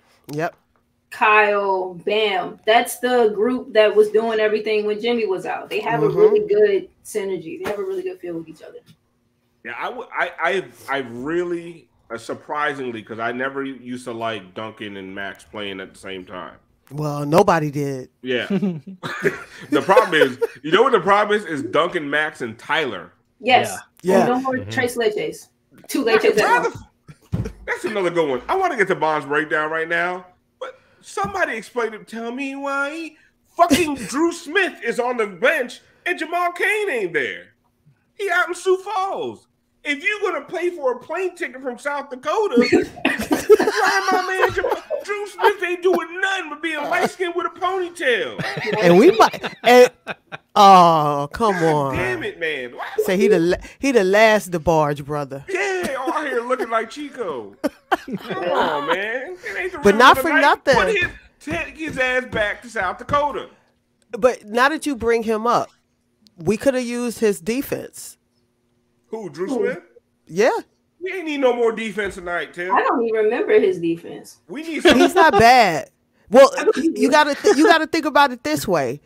Kyle, Bam. That's the group that was doing everything when Jimmy was out. They have a really good synergy. They have a really good feel with each other. Yeah, I really Surprisingly, because I never used to like Duncan and Max playing at the same time. Well, nobody did. Yeah. The problem is, you know what the problem is Duncan, Max, and Tyler. Yes. Yeah. No more Trace Leches. 2 Leches at once. That's another good one. I want to get to Bond's breakdown right now, but somebody explain it. Tell me why fucking Drew Smith is on the bench and Jamal Cain ain't there. He out in Sioux Falls. If you're gonna pay for a plane ticket from South Dakota, why my man Drew Smith ain't doing nothing but being light skinned with a ponytail? And we might. And, oh, come on! Damn it, man! Say he the last DeBarge brother. Yeah, all here looking like Chico. Come on, man! It ain't the But rhythm not of the for night. nothing. Take his ass back to South Dakota. But now that you bring him up, we could have used his defense. Who, Drew Smith? Yeah. We ain't need no more defense tonight, Tim. I don't even remember his defense. We need some. He's not bad. Well, you gotta think about it this way.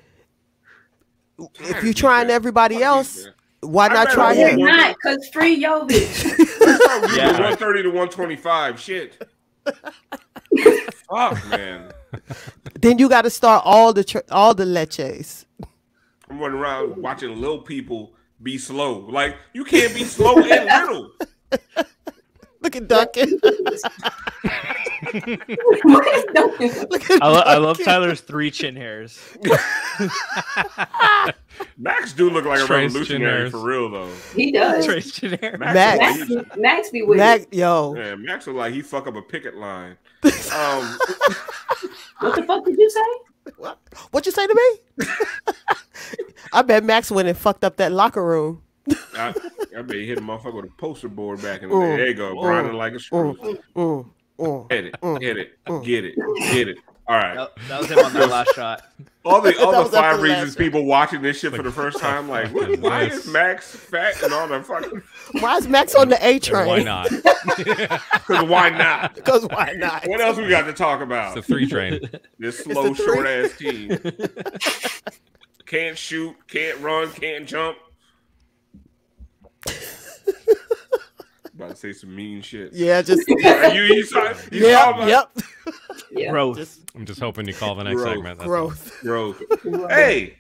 If you trying everybody else, why not try You're him? not, because free Jovic. 130 to 125. Shit. Fuck, man. Then you got to start all the leches. I'm running around watching little people be slow. Like, you can't be slow and little. Look at Duncan. I love Tyler's 3 chin hairs. Max do look like a Trace revolutionary Jenners. for real, though. He does. Trace chin hair. Max be with Max, it. yo. Yeah, Max look like he fuck up a picket line. What the fuck did you say? What you say to me? I bet Max went and fucked up that locker room. I bet he hit a motherfucker with a poster board back in the day. There you go, grinding like a screw. Hit it, get it. All right. That was him on that last shot. All the was 5 after the reasons last people watching this shit for the first time, like, why is Max fat and all the fucking? Why is Max on the A train? Why not? Because why not? Because why not? What else we got to talk about? It's a 3 train. This slow, short ass team. Can't shoot, can't run, can't jump. About to say some mean shit. Yeah, just You saw yep. Yeah. Growth. I'm just hoping you call the next Growth. segment. That's Growth. Hey,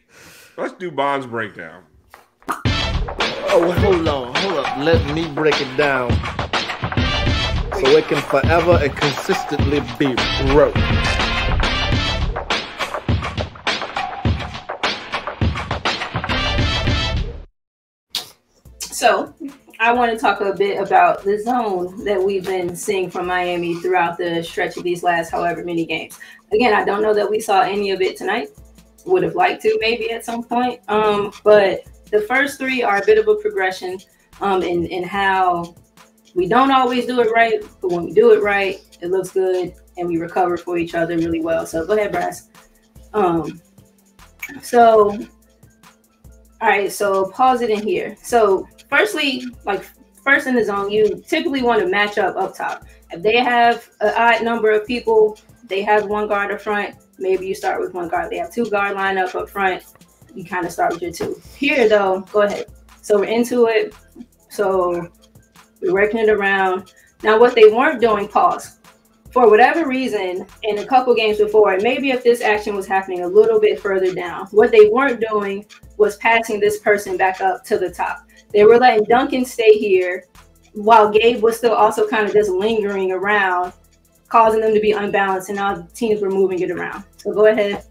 let's do Bond's breakdown. Oh, hold on. Let me break it down so it can forever and consistently be broke. So, I want to talk a bit about the zone that we've been seeing from Miami throughout the stretch of these last however many games. Again, I don't know that we saw any of it tonight. Would have liked to maybe at some point. But the first 3 are a bit of a progression in how we don't always do it right, but when we do it right, it looks good and we recover for each other really well. So go ahead, Brass. All right, so pause it in here. So firstly, first in the zone, you typically want to match up top. If they have an odd number of people, they have 1 guard up front, maybe you start with 1 guard. They have 2 guard lineup up front, you kind of start with your 2. Here though, go ahead. So we're into it. So we're working it around. Now what they weren't doing, pause. For whatever reason, in a couple games before, maybe if this action was happening a little bit further down, what they weren't doing was passing this person back up to the top. They were letting Duncan stay here while Gabe was still also kind of just lingering around, causing them to be unbalanced, and now teams were moving it around. So go ahead.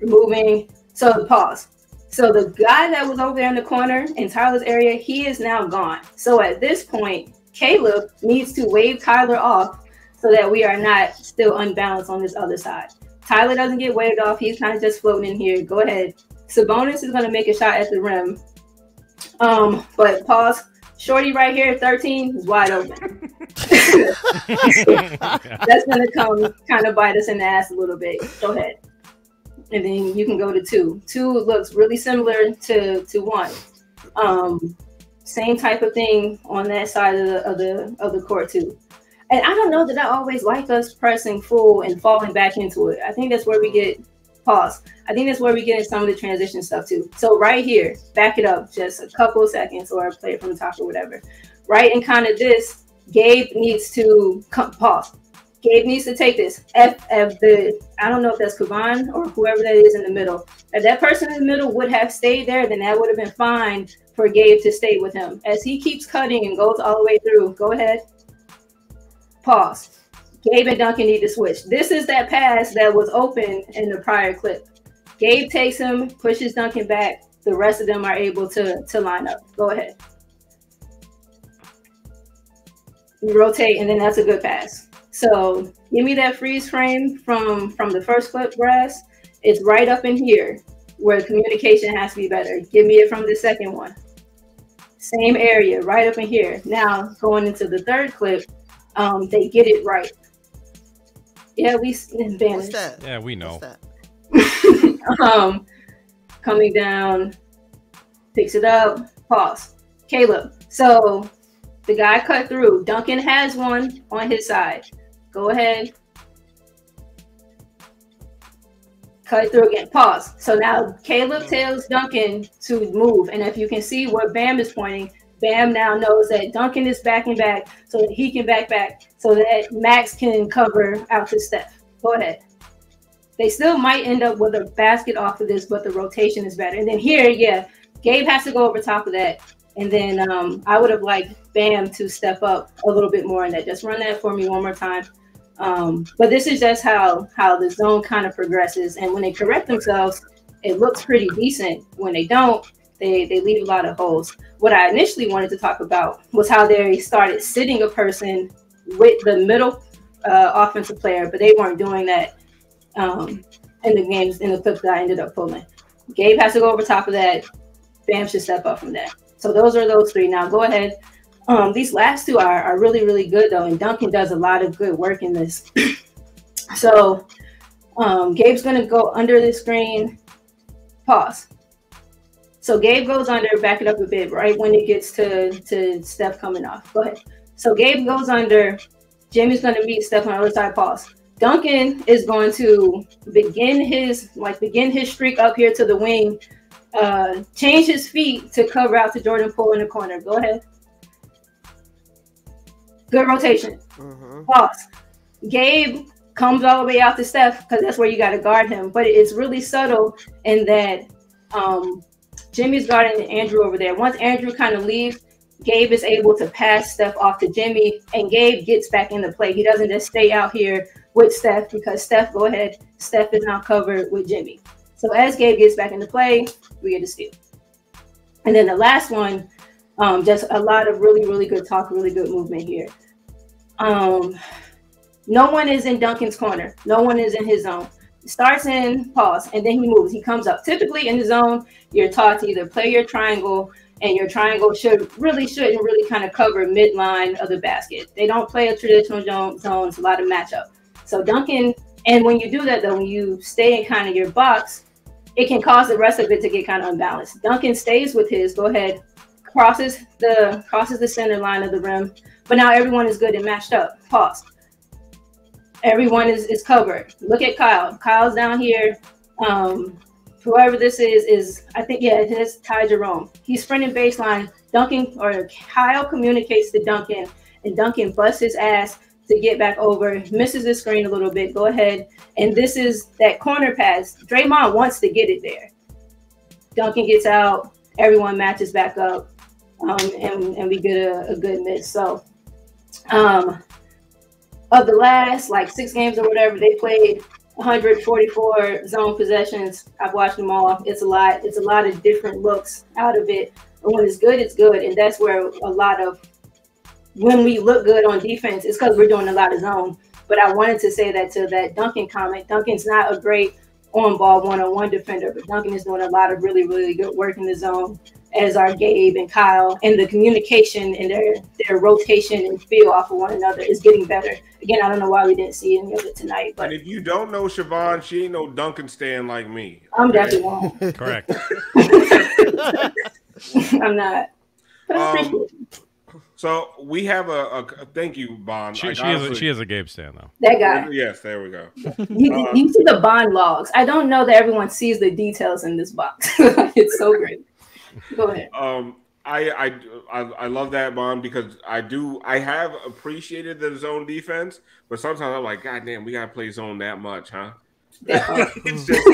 Moving. So pause. So the guy that was over there in the corner in Tyler's area, he is now gone. So at this point, Caleb needs to wave Tyler off so that we are not still unbalanced on this other side. Tyler doesn't get waved off. He's kind of just floating in here. Go ahead. Sabonis is going to make a shot at the rim. But pause. Shorty right here, 13, is wide open. That's going to come kind of bite us in the ass a little bit. Go ahead. And then you can go to 2. 2 looks really similar to 1. Same type of thing on that side of the court too. And I don't know that I always like us pressing full and falling back into it. I think that's where we get pause. I think that's where we get in some of the transition stuff too. So right here, back it up just a couple of seconds or play it from the top or whatever. Right in kind of this, Gabe needs to pause. Gabe needs to take this. I don't know if that's Kavan or whoever that is in the middle. If that person in the middle would have stayed there, then that would have been fine for Gabe to stay with him. As he keeps cutting and goes all the way through, go ahead. Pause. Gabe and Duncan need to switch. This is that pass that was open in the prior clip. Gabe takes him, pushes Duncan back. The rest of them are able to line up. Go ahead. You rotate, and then that's a good pass. So give me that freeze frame from the first clip, Brass. It's right up in here where communication has to be better. Give me it from the second one. Same area, right up in here. Now going into the third clip, they get it right. Yeah, we vanished. Yeah, we know. Coming down, picks it up, pause. Caleb. So the guy cut through. Duncan has one on his side. Go ahead. Cut through again. Pause. So now Caleb tells Duncan to move. And if you can see where Bam is pointing, Bam now knows that Duncan is backing back so that he can back so that Max can cover out to Steph. Go ahead. They still might end up with a basket off of this, but the rotation is better. And then here, yeah, Gabe has to go over top of that. And then I would have liked Bam to step up a little bit more in that. Just run that for me one more time. But this is just how the zone kind of progresses. And when they correct themselves, it looks pretty decent. When they don't, they leave a lot of holes. What I initially wanted to talk about was how they started sitting a person with the middle offensive player, but they weren't doing that in the clips that I ended up pulling. Gabe has to go over top of that. Bam should step up from that. So those are those three. Now go ahead. These last two are really, really good though, and Duncan does a lot of good work in this. So Gabe's gonna go under the screen. Pause. So Gabe goes under, back it up a bit, right when it gets to Steph coming off. Go ahead. So Gabe goes under. Jimmy's gonna meet Steph on the other side. Pause. Duncan is going to begin his streak up here to the wing. Change his feet to cover out to Jordan Poole in the corner. Go ahead. Good rotation. Pause. Gabe comes all the way out to Steph because that's where you got to guard him. But it's really subtle in that Jimmy's guarding Andrew over there. Once Andrew kind of leaves, Gabe is able to pass Steph off to Jimmy, and Gabe gets back in the play. He doesn't just stay out here with Steph because Steph, go ahead, Steph is now covered with Jimmy. So as Gabe gets back into play, we get a steal. And then the last one, just a lot of really, really good talk, really good movement here. No one is in Duncan's corner. No one is in his zone. It starts in, pause, and then he moves. He comes up. Typically in the zone, you're taught to either play your triangle, and your triangle shouldn't really kind of cover midline of the basket. They don't play a traditional zone. It's a lot of matchup. So Duncan, and when you do that though, when you stay in kind of your box, it can cause the rest of it to get kind of unbalanced. Duncan stays with his, go ahead, crosses the center line of the rim, but now everyone is good and matched up. Pause. Everyone is covered. Look at Kyle. Kyle's down here. Whoever this is I think, yeah, it's Ty Jerome. He's sprinting baseline. Kyle communicates to Duncan, and Duncan busts his ass to get back over, misses the screen a little bit. Go ahead. And this is that corner pass. Draymond wants to get it there. Duncan gets out. Everyone matches back up. And we get a good miss. So of the last 6 games or whatever, they played 144 zone possessions. I've watched them all. It's a lot. It's a lot of different looks out of it. But when it's good, it's good. And that's where a lot of when we look good on defense, it's because we're doing a lot of zone. But I wanted to say that to that Duncan comment. Duncan's not a great on-ball one-on-one defender, but Duncan is doing a lot of really, really good work in the zone, as are Gabe and Kyle. And the communication and their rotation and feel off of one another is getting better. Again, I don't know why we didn't see any of it tonight. But and if you don't know Siobhan, she ain't no Duncan stan like me. I'm definitely wrong. Correct. I'm not. But I appreciate it. So we have a thank you, Bond. She is a Gabe stan though. That guy. Yes, there we go. You see the Bond logs. I don't know that everyone sees the details in this box. It's so great. Go ahead. I love that, Bond, because I have appreciated the zone defense, but sometimes I'm like, God damn, we gotta play zone that much, huh? It's just,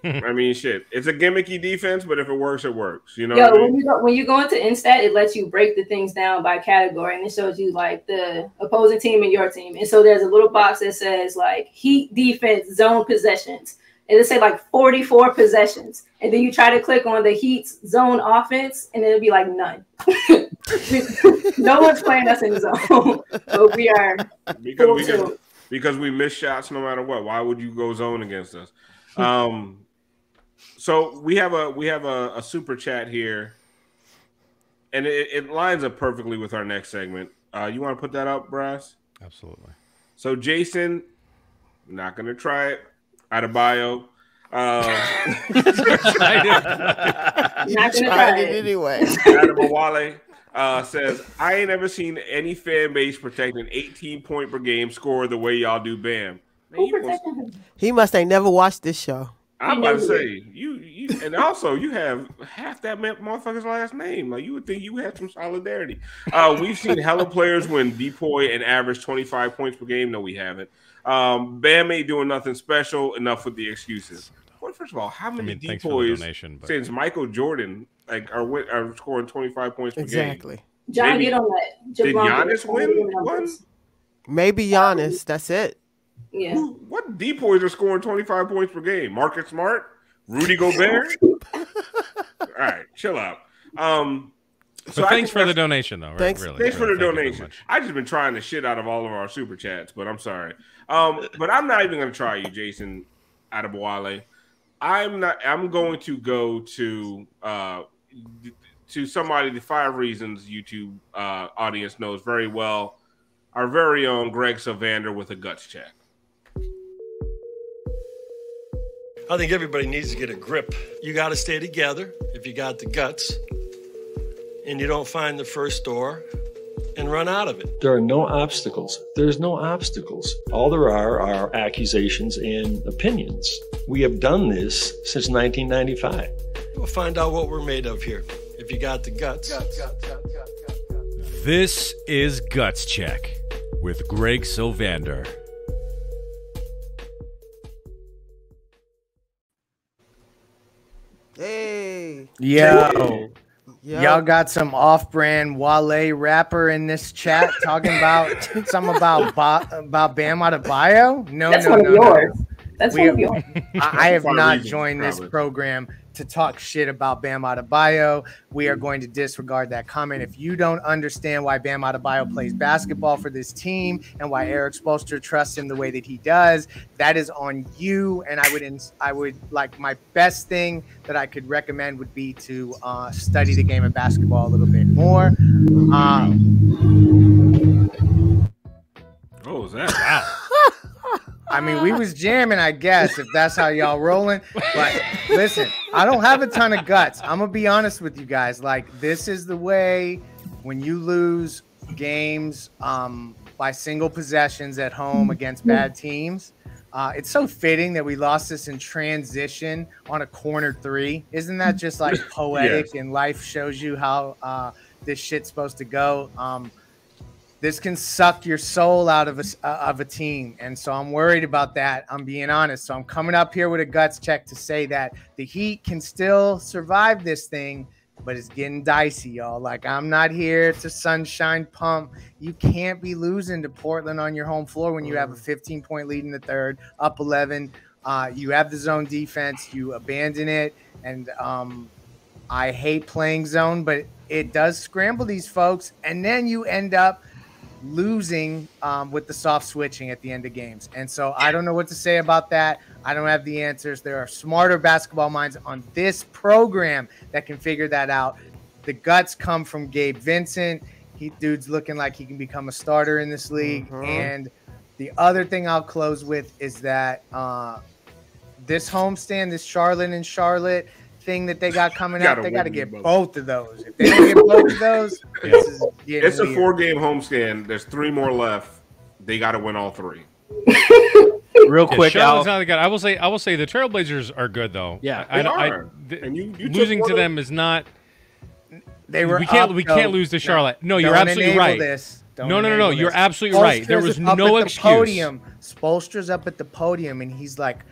I mean, shit. It's a gimmicky defense, but if it works, it works. You know. Yo, what I mean? when you go into Instat, it lets you break the things down by category, and it shows you like the opposing team and your team. And so there's a little box that says like Heat defense zone possessions. And it'll say like 44 possessions. And then you try to click on the Heat's zone offense, and it'll be like none. No one's playing us in the zone. But we are because we miss shots no matter what. Why would you go zone against us? So we have a super chat here, and it lines up perfectly with our next segment. You want to put that up, Brass? Absolutely. So Jason, I'm not gonna try it. Adebayo. Not gonna try it anyway. Adebawale says, I ain't ever seen any fan base protect an 18-point per game score the way y'all do Bam. Man, he must ain't never watched this show. I'm about to say you, and also you have half that motherfucker's last name. Like you would think you had some solidarity. We've seen hella players win DPOY and average 25 points per game. No, we haven't. Bam ain't doing nothing special. Enough with the excuses. Well, first of all, how many DPOYs since Michael Jordan are scoring 25 points per game? Exactly. John, get on that. Did Giannis win one? Maybe Giannis. That's it. Yeah. What DPOYs are scoring 25 points per game? Marcus Smart, Rudy Gobert. All right, chill out. So thanks for the donation, though. Thanks for the donation. I just been trying the shit out of all of our super chats, but I'm sorry. But I'm not even going to try you, Jason Adebawale. I'm going to go to somebody the 5 Reasons YouTube audience knows very well. Our very own Greg Sylvander with a guts check. I think everybody needs to get a grip. You got to stay together if you got the guts, and you don't find the first door and run out of it. There are no obstacles. There's no obstacles. All there are accusations and opinions. We have done this since 1995. We'll find out what we're made of here if you got the guts. This is Guts Check with Greg Sylvander. Hey. Yo. Y'all got some off-brand Wale rapper in this chat talking about something about Bam Adebayo? No. That's one of yours. That's one of yours. I have not joined this program to talk shit about Bam Adebayo. We are going to disregard that comment. If you don't understand why Bam Adebayo plays basketball for this team and why Eric Spoelstra trusts him the way that he does, that is on you. And I would like, my best thing that I could recommend would be to study the game of basketball a little bit more. What was that? Wow. I mean, we was jamming, I guess, if that's how y'all rolling. But listen, I don't have a ton of guts. I'm going to be honest with you guys. Like, this is the way when you lose games by single possessions at home against bad teams. It's so fitting that we lost this in transition on a corner 3. Isn't that just like poetic? Yes. And life shows you how this shit's supposed to go. This can suck your soul out of a team. And so I'm worried about that. I'm being honest. So I'm coming up here with a guts check to say that the Heat can still survive this thing, but it's getting dicey, y'all. Like, I'm not here to sunshine pump. You can't be losing to Portland on your home floor when you have a 15-point lead in the third, up 11. You have the zone defense. You abandon it. And I hate playing zone, but it does scramble these folks. And then you end up losing with the soft switching at the end of games. And so I don't know what to say about that. I don't have the answers. There are smarter basketball minds on this program that can figure that out. The guts come from Gabe Vincent. Dude's looking like he can become a starter in this league. And the other thing I'll close with is that this homestand, this Charlotte thing that they got coming up, they got to get both of those. If they don't get both of those, it's a 4-game homestand. There's 3 more left. They got to win all 3. Real quick, Charlotte's not good. I will say the Trailblazers are good though. Yeah, they are. And you losing to them is not. We can't lose to Charlotte. No, you're absolutely right. No. You're absolutely right. There was no excuse. Spoelstra's up at the podium, and he's like,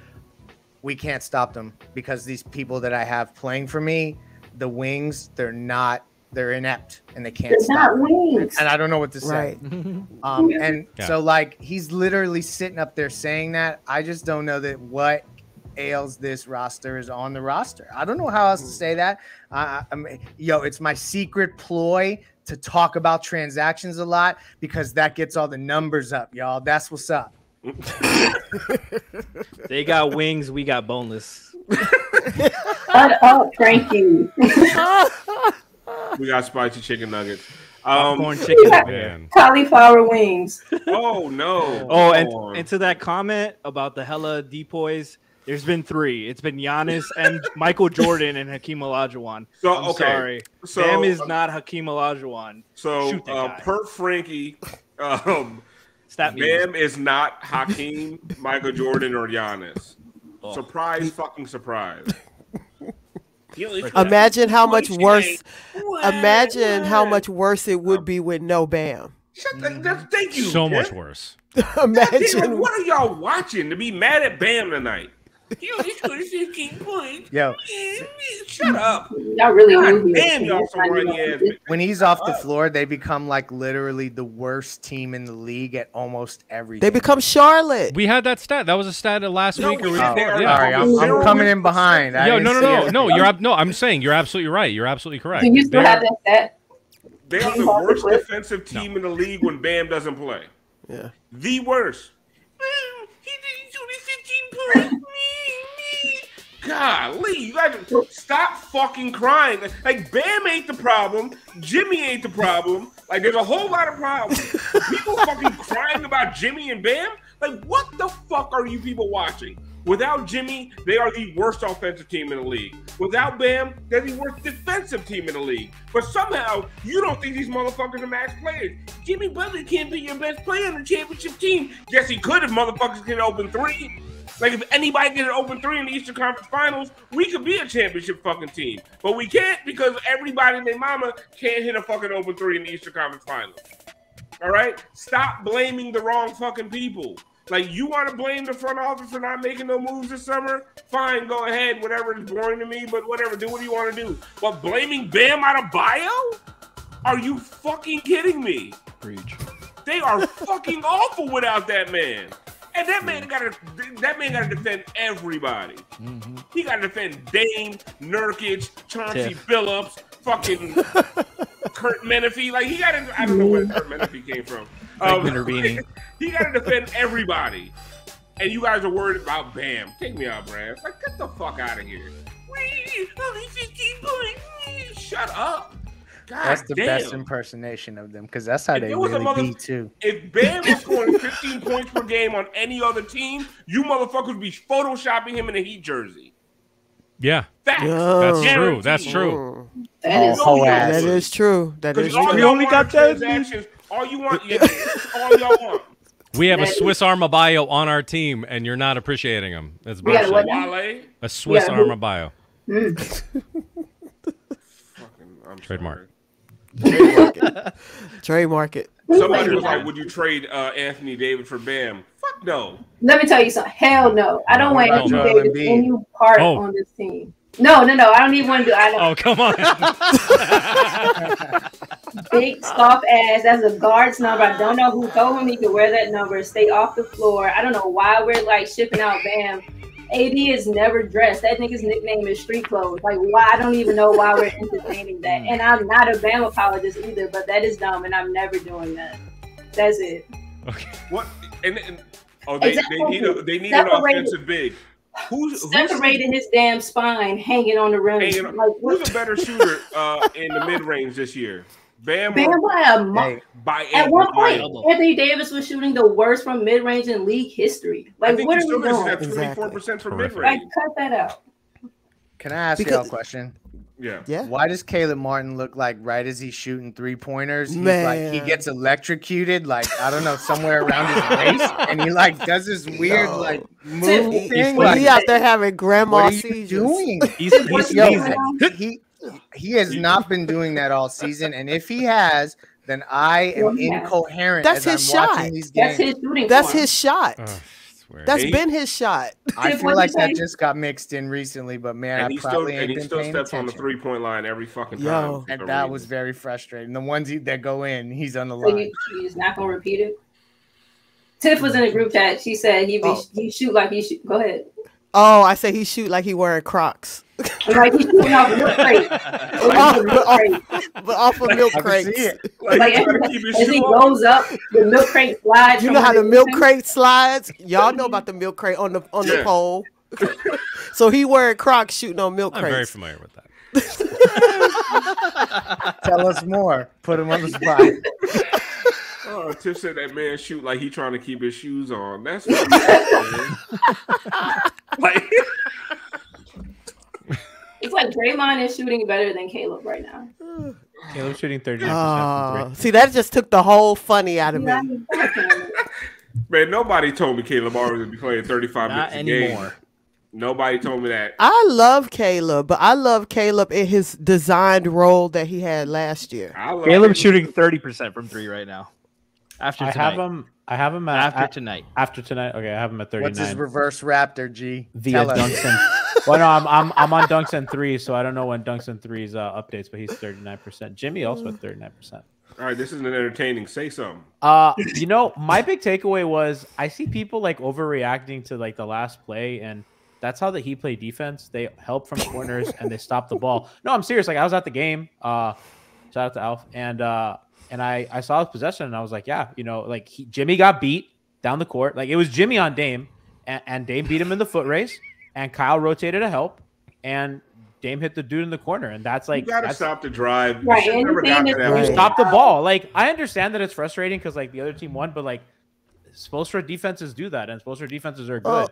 "We can't stop them because these people that I have playing for me, the wings, they're inept and they can't stop wings. And I don't know what to say." Right. So like he's literally sitting up there saying that. I just don't know that what ails this roster is on the roster. I don't know how else to say that. It's my secret ploy to talk about transactions a lot because that gets all the numbers up, y'all. That's what's up. They got wings, we got boneless. Shut up, Franky. We got spicy chicken nuggets. Popcorn chicken. Cauliflower wings. Oh no. Oh, and to that comment about the hella depoys, there's been 3. It's been Giannis and Michael Jordan and Hakeem Olajuwon. I'm sorry. Bam is not Hakeem Olajuwon. So per Franky, Bam is not Hakeem, Michael Jordan, or Giannis. Surprise, fucking surprise. Imagine how much worse. Imagine how much worse it would be with no Bam. Thank you. So much worse. Imagine. What are y'all watching to be mad at Bam tonight? He scored 15 points. Yo, shut up. Y'all really damn, y'all so runny. When he's off the floor, they become like literally the worst team in the league at almost everything. They become Charlotte. We had that stat. That was a stat last week or week before. Sorry, I'm coming in behind. No. I'm saying you're absolutely right. You're absolutely correct. Do you still have that stat? They are the worst defensive team in the league when Bam doesn't play. Yeah, the worst. He didn't 15 points. Golly, you guys stop fucking crying. Like Bam ain't the problem. Jimmy ain't the problem. Like there's a whole lot of problems. People fucking crying about Jimmy and Bam. Like what the fuck are you people watching? Without Jimmy, they are the worst offensive team in the league. Without Bam, they're the worst defensive team in the league. But somehow, you don't think these motherfuckers are max players. Jimmy Butler can't be your best player on the championship team. Yes, he could if motherfuckers get an open 3. Like, if anybody get an open 3 in the Eastern Conference Finals, we could be a championship fucking team. But we can't because everybody and their mama can't hit a fucking open 3 in the Eastern Conference Finals. All right? Stop blaming the wrong fucking people. Like, you want to blame the front office for not making no moves this summer? Fine, go ahead. Whatever is boring to me, but whatever. Do what you want to do. But blaming Bam Adebayo? Are you fucking kidding me? Preach. They are fucking awful without that man. And that man gotta defend everybody. Mm-hmm. He gotta defend Dame, Nurkic, Chauncey Billups, fucking Kurt Menefee. Like he gotta, I don't know where Kurt Menefee came from. He gotta defend everybody. And you guys are worried about Bam. Take me out, Brass. Like get the fuck out of here. Only 15 points. Shut up. God that's the damn. best impersonation of them because that's how they really be too. If Bam was scoring 15 points per game on any other team, you motherfuckers would be photoshopping him in a Heat jersey. Yeah, facts. That's true. That's true. That is true. That is true. We only got transactions. All you want, all y'all want. We have a Swiss Arma Bio on our team, and you're not appreciating him. That's bullshit. A Swiss Arma Bio. Trademark. Trademark it. Somebody was like, would you trade Anthony Davis for Bam? Fuck no. Let me tell you something. Hell no. I don't want Anthony Davis any part on this team. No. I don't even want to do it. Oh, come on. Big soft ass. That's a guard's number. I don't know who told him he could wear that number. Stay off the floor. I don't know why we're like shipping out Bam. AD is never dressed. That nigga's nickname is street clothes. Like, why? I don't even know why we're entertaining that. And I'm not a Bam apologist either, but that is dumb, and I'm never doing that. That's it. Okay. What? They need an offensive big. Who's separating his damn spine, hanging on the rim? Who's a better shooter in the mid range this year? Bam by at one point, Anthony Davis was shooting the worst from mid range in league history. Like, what are we doing? At 24% from mid range. Like, cut that out. Can I ask you a question? Yeah. Why does Caleb Martin look like right as he's shooting 3-pointers? He's like he gets electrocuted, like I don't know, somewhere around his waist, and he like does this weird like move thing. He out there having grandma seizures. Doing? He's He has not been doing that all season, and if he has, then I am incoherent. That's his shot. That's his shooting. That's his shot. That's He- been his shot. I feel like that just got mixed in recently, but man, And I he still probably ain't been paying steps on the attention. 3-point line every fucking time. Yo. And that was very frustrating. The ones that go in, he's on the So line. he's not gonna repeat it. Tiff was in the group chat. She said he shoot like he shoot. Go ahead. Oh, I say he shoot like he wearing Crocs. Like he's shooting off milk crate. But off of milk crates. Like as he goes up, the milk crate slides. You know how the milk crate slides? Y'all know about the milk crate on the pole. So he wearing Crocs shooting on milk crates. I'm very familiar with that. Tell us more. Put him on the spot. Oh, Tiff said that man shoot like he trying to keep his shoes on. That's like. It's like Draymond is shooting better than Caleb right now. Caleb's shooting 39%. See, that just took the whole funny out of me. Man, nobody told me Caleb always would be playing 35 minutes a game. Anymore. Nobody told me that. I love Caleb, but I love Caleb in his designed role that he had last year. Caleb's shooting 30% from 3 right now. After tonight. I have him at, after tonight. After tonight, okay, I have him at 39. What's his reverse Raptor, G? Via dunks and well, no, I'm on dunks and threes, so I don't know when dunks and threes updates, but he's 39%. Jimmy also at 39%. All right, this isn't entertaining. Say something. You know, my big takeaway was I see people like overreacting to like the last play, and that's how the Heat play defense. They help from corners and they stop the ball. No, I'm serious. Like I was at the game. Shout out to Alf, and I saw his possession, and I was like, yeah, you know, like Jimmy got beat down the court. Like it was Jimmy on Dame, and Dame beat him in the foot race, and Kyle rotated to help, and Dame hit the dude in the corner, and that's like you gotta stop the drive. Right, You never got to that you point. stop the ball. Like I understand that it's frustrating because like the other team won, but like Spoelstra defenses do that, and Spoelstra defenses are good.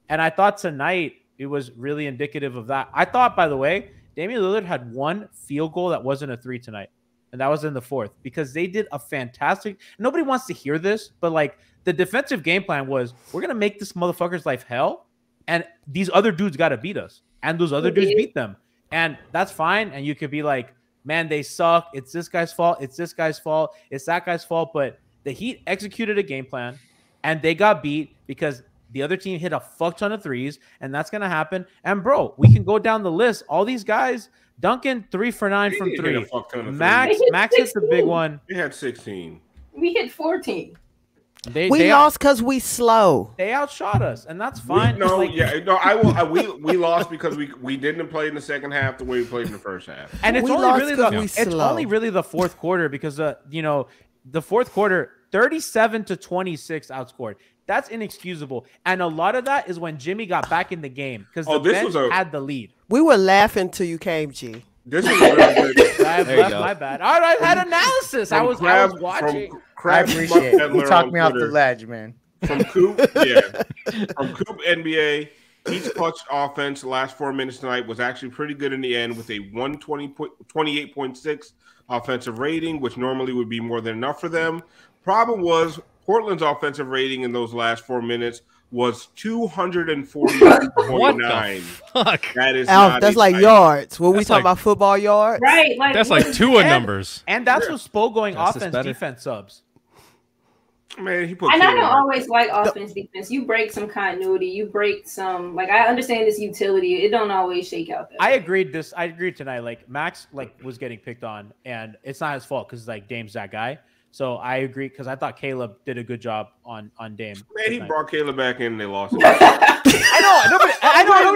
And I thought tonight it was really indicative of that. I thought, by the way, Damian Lillard had one field goal that wasn't a 3 tonight, and that was in the 4th because they did a fantastic. Nobody wants to hear this, but like the defensive game plan was, we're gonna make this motherfucker's life hell, and these other dudes got to beat us, and those other dudes beat them, and that's fine. And you could be like, man, they suck. It's this guy's fault. It's this guy's fault. It's that guy's fault. But the Heat executed a game plan, and they got beat because the other team hit a fuck ton of threes, and that's going to happen. And, bro, we can go down the list. All these guys, Duncan, 3 for 9 from 3. Max hit the big one. He had 16. We hit 14. We lost because we slow. They outshot us, and that's fine. We lost because we didn't play in the second half the way we played in the first half. And it's only really the fourth quarter because you know, the fourth quarter 37-26 outscored. That's inexcusable. And a lot of that is when Jimmy got back in the game because the bench had the lead. We were laughing till you came, G. This is really good. My bad. All right, I had analysis. I was watching. I appreciate it. You talked me off the ledge, man. From Coop, From Coop NBA, Heat's clutch offense the last 4 minutes tonight was actually pretty good in the end with a 128.6 offensive rating, which normally would be more than enough for them. Problem was Portland's offensive rating in those last 4 minutes was 240.9. Fuck. That is that's like yards. When we talk about football yards, right? Like that's like Tua numbers. And that's what Spo going offense defense subs. Man, he put. And I don't always like offense defense. You break some continuity. You break some. Like I understand this utility. It don't always shake out. I agreed tonight. Like Max was getting picked on, and it's not his fault because like Dame's that guy. So I agree because I thought Caleb did a good job on Dame. Man, he brought Caleb back in and they lost it. I know. Nobody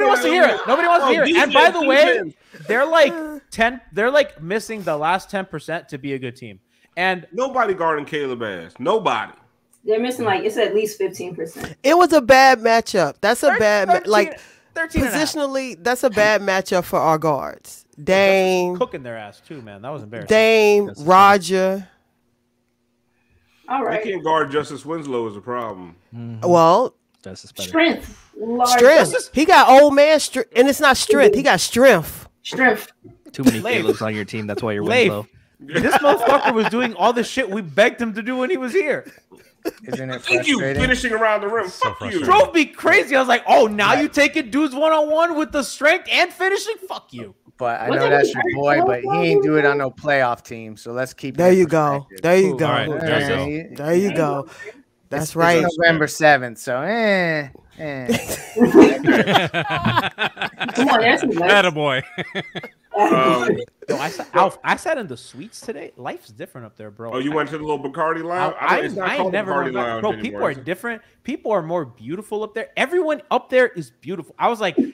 wants to hear it. Nobody wants to hear it. And by the way, they're like missing the last 10% to be a good team. And nobody guarding Caleb ass. Nobody. They're missing it's at least 15%. It was a bad matchup. That's a bad 13 positionally. That's a bad matchup for our guards. Dame cooking their ass too, man. That was embarrassing. Dame, Roger. All right. They can't guard Justice Winslow is a problem. Mm-hmm. Well, strength. He got old man strength, and it's not strength. He got strength. Too many Caleb's on your team. That's why you're Winslow. This motherfucker was doing all the shit we begged him to do when he was here. Isn't it Thank you, finishing around the rim. Fuck you. Drove me crazy. I was like, oh, now you taking dudes one-on-one with the strength and finishing? Fuck you. But I know that's your boy, but he ain't do it on no playoff team. So let's keep. There you go. There you go. All right, there you go. That's right. It's November 7th, so Come on, that's Attaboy. Yo, I sat in the suites today. Life's different up there, bro. Oh, you went to the little Bacardi lounge? I ain't never Bacardi went back. lounge Bro, anymore. people are different. People are more beautiful up there. Everyone up there is beautiful. I was like, we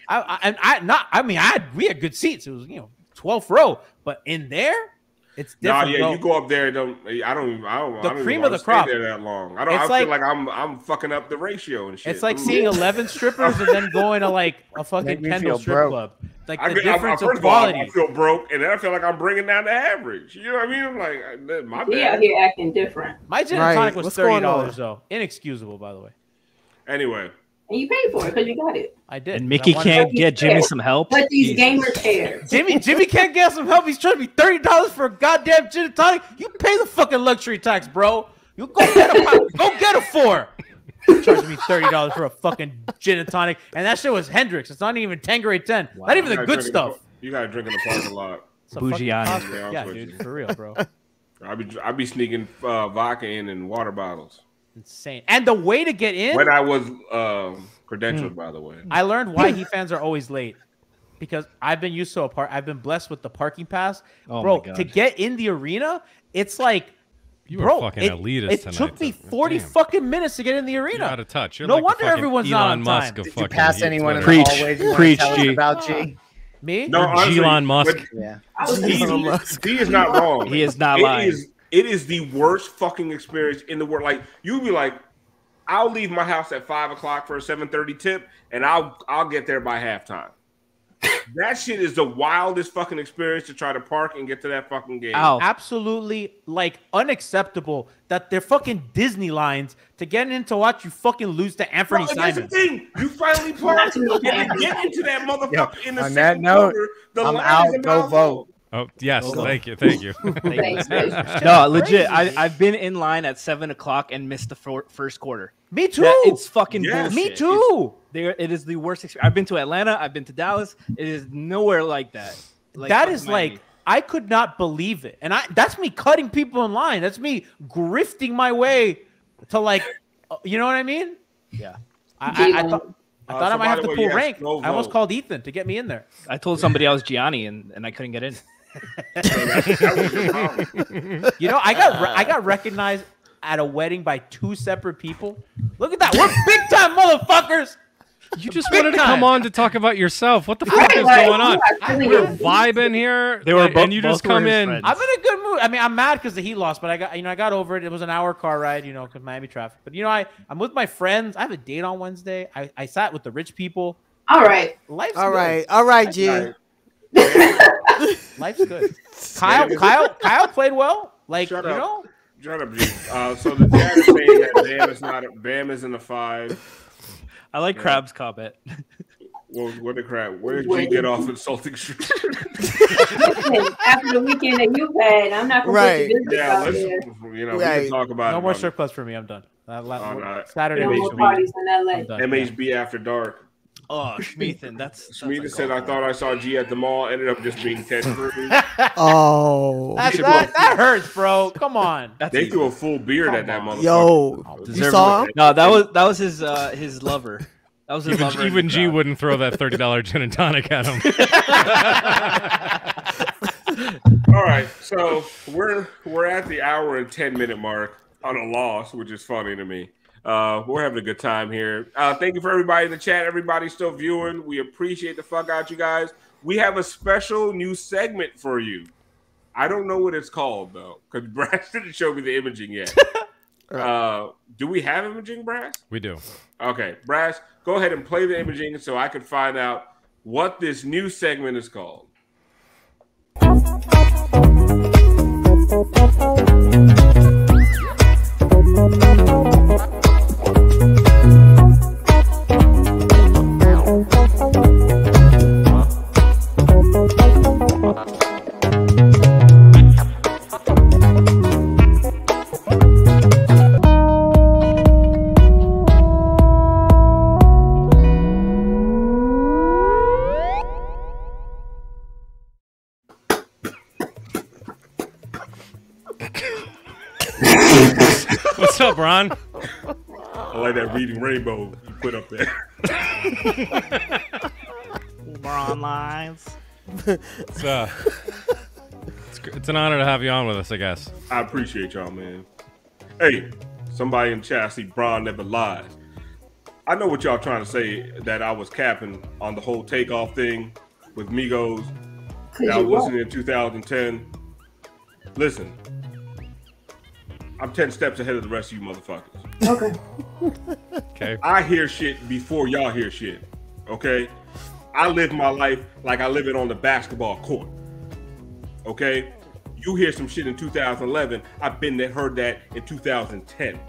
had good seats. It was 12th row, but in there, it's different. You go up there. I don't cream of the crop. Stay there that long. I feel like I'm fucking up the ratio and shit. It's like seeing 11 strippers and then going to like a fucking Kendall strip club. Like the difference of quality. I feel broke, and then I feel like I'm bringing down the average. You know what I mean? I'm like, my bad. He out here acting different. My gin and tonic was $30 though. Inexcusable, by the way. Anyway. And you paid for it because you got it. I did. And Mickey can't get Jimmy some help. But these gamers care. Jimmy can't get some help. He's charging me $30 for a goddamn gin and tonic. You pay the fucking luxury tax, bro. You go get a 4. Charging me $30 for a fucking gin and tonic, and that shit was Hendrix. It's not even Tanqueray 10. Wow. Not even the good stuff. You gotta drink in the parking lot. Bougiani. Yeah, dude, for real, bro. I be sneaking vodka in water bottles. Insane. And the way to get in. When I was credentialed, by the way, I learned why Heat fans are always late. Because I've been used to I've been blessed with the parking pass, bro. To get in the arena, it's like. You were fucking elitist tonight. It took me 40 fucking minutes to get in the arena. You're out of touch. You're no like wonder everyone's Elon not on Musk time. Did you pass anyone in the hallways? Preach, G. About G. Me? No, honestly, Elon Musk. Yeah. He is not wrong. He is not lying. It is the worst fucking experience in the world. Like you'll be like, I'll leave my house at 5 o'clock for a 7:30 tip, and I'll get there by halftime. That shit is the wildest fucking experience to try to park and get to that fucking game. Absolutely, like, unacceptable that they're fucking Disney lines to get in to watch you fucking lose to Anthony Simons. That's the thing. You finally parked and get into that motherfucker in the on second that note, quarter. The I'm line out. is Go vote. Oh, yes. Go Thank you. Thank you. No, legit. I've been in line at 7 o'clock and missed the first quarter. Me too. It's fucking bullshit. Me too. It is the worst experience. I've been to Atlanta. I've been to Dallas. It is nowhere like that. That is Miami. Like, I could not believe it. And that's me cutting people in line. That's me grifting my way to, like, you know what I mean? Yeah. I thought I might have to pull rank. I almost called Ethan to get me in there. I told somebody I was Gianni and I couldn't get in. You know, I got recognized at a wedding by 2 separate people. Look at that. We're big time motherfuckers. You just wanted to come on to talk about yourself. What the fuck is going on? We're vibing here. They were both, and you just come in. Friends. I'm in a good mood. I mean, I'm mad because the Heat lost, but I got over it. It was an hour car ride, because Miami traffic. But I'm with my friends. I have a date on Wednesday. I sat with the rich people. All right. Life's all good. right, G. Life's good. Kyle played well. Like, Shut you up. know. Shut up, G. So the dad is saying that Bam isn't a 5. I like Crab's comment. Well, what the crap? Where did G get off insulting shit? After the weekend that you've had, I'm not going to put we can talk about no more strip clubs for me. I'm done. Saturday. No more parties in LA. MHB after dark. Oh, Schmeathan. Schmeathan said, I thought I saw G at the mall. Ended up just being Ted Cruz. Oh. That hurts, bro. Come on. They threw a full beard at that motherfucker. Yo, you saw him? No, that was his lover. That was his lover. Even G wouldn't throw that $30 gin and tonic at him. All right, so we're at the hour and 10-minute mark on a loss, which is funny to me. We're having a good time here. Thank you for everybody in the chat. Everybody still viewing. We appreciate the fuck out you guys. We have a special new segment for you. I don't know what it's called though, because Brass didn't show me the imaging yet. Do we have imaging, Brass? We do. Okay, Brass, go ahead and play the imaging so I can find out what this new segment is called. What's up, Bron? I like that Reading Rainbow you put up there. Bron lines. It's an honor to have you on with us, I guess. I appreciate y'all, man. Hey, somebody in chat, I see Bron never lies. I know what y'all trying to say, that I was capping on the whole takeoff thing with Migos. That I wasn't in 2010. Listen, I'm 10 steps ahead of the rest of you motherfuckers. Okay. I hear shit before y'all hear shit. Okay? I live my life like I live it on the basketball court. Okay? You hear some shit in 2011. I've been there, heard that in 2010.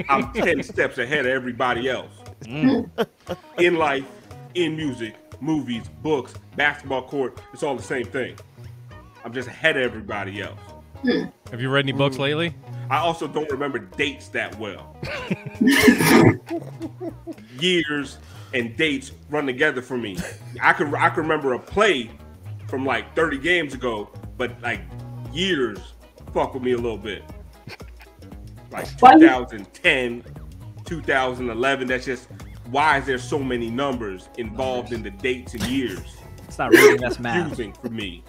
I'm 10 steps ahead of everybody else. In life, in music, movies, books, basketball court, it's all the same thing. I'm just ahead of everybody else. Have you read any books lately? I also don't remember dates that well. Years and dates run together for me. I can remember a play from like 30 games ago, but like years fuck with me a little bit. Like 2010, 2011, that's just, why is there so many numbers involved in the dates and years? It's not reading, that's math. Confusing for me.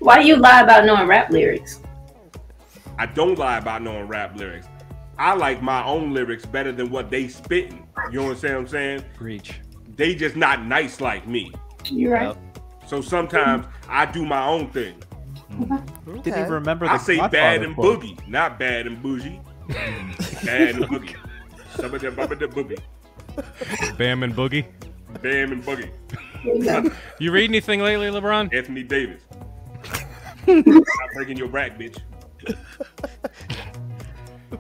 Why do you lie about knowing rap lyrics? I don't lie about knowing rap lyrics. I like my own lyrics better than what they spitting. You understand what I'm saying? Preach. They just not nice like me. You're right. So sometimes I do my own thing. Didn't even remember the I say Godfather bad and quote. boogie, not bad and bougie. Bad and boogie. Some of them boogie. Bam and Boogie. Bam and boogie. You read anything lately, LeBron? Anthony Davis. Stop breaking your back, bitch.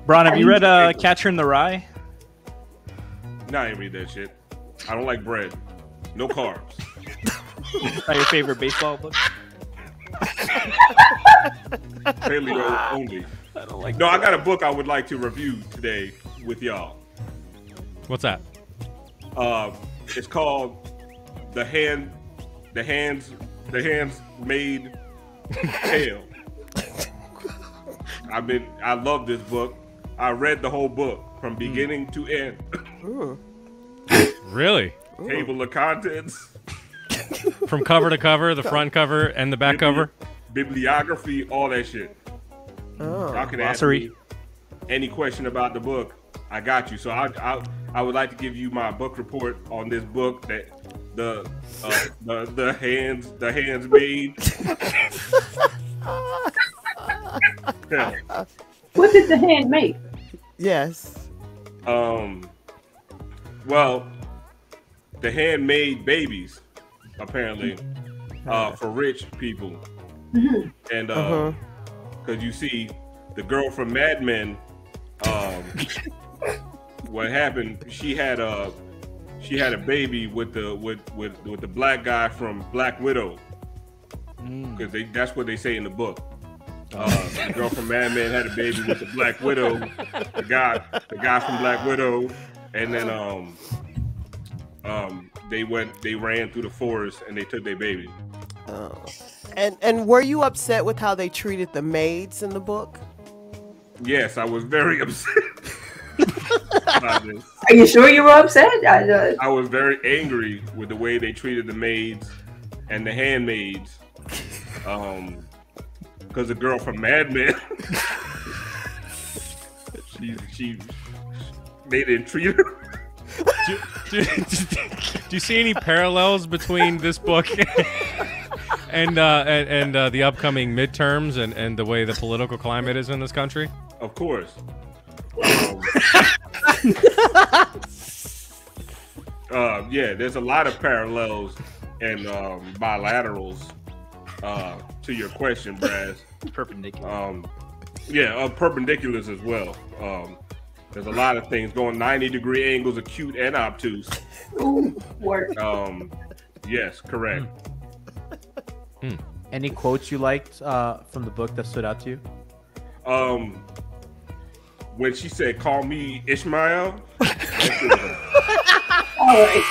Bron, have you read Catcher in the Rye? No, I ain't read that shit. I don't like bread. No carbs. Not your favorite baseball book? Paleo only. I don't like. No, I got a book I would like to review today with y'all. What's that? It's called The Hands Made Tale. I love this book. I read the whole book from beginning to end. Really? Table of contents. From cover to cover, the front cover and the back cover? Bibliography, all that shit. Y'all can ask me any question about the book. I got you. So I would like to give you my book report on this book that the hands made. Yeah. What did the hand make? Yes. Well, the handmade babies, apparently, for rich people. And because you see, the girl from Mad Men, what happened? She had a baby with the black guy from Black Widow, because that's what they say in the book. The girl from Mad Men had a baby with the Black Widow, the guy from Black Widow, and then they ran through the forest and they took their baby. And were you upset with how they treated the maids in the book? Yes, I was very upset. Are you sure you were upset? I was very angry with the way they treated the maids and the handmaids. Because the girl from Mad Men, they didn't treat her. Do you see any parallels between this book and the upcoming midterms and the way the political climate is in this country? Of course. Yeah, there's a lot of parallels and bilaterals to your question, Brass. Perpendicular. Perpendiculars as well. There's a lot of things going 90-degree angles, acute and obtuse. Work. Yes, correct. Any quotes you liked from the book that stood out to you? When she said, "Call me Ishmael." All right.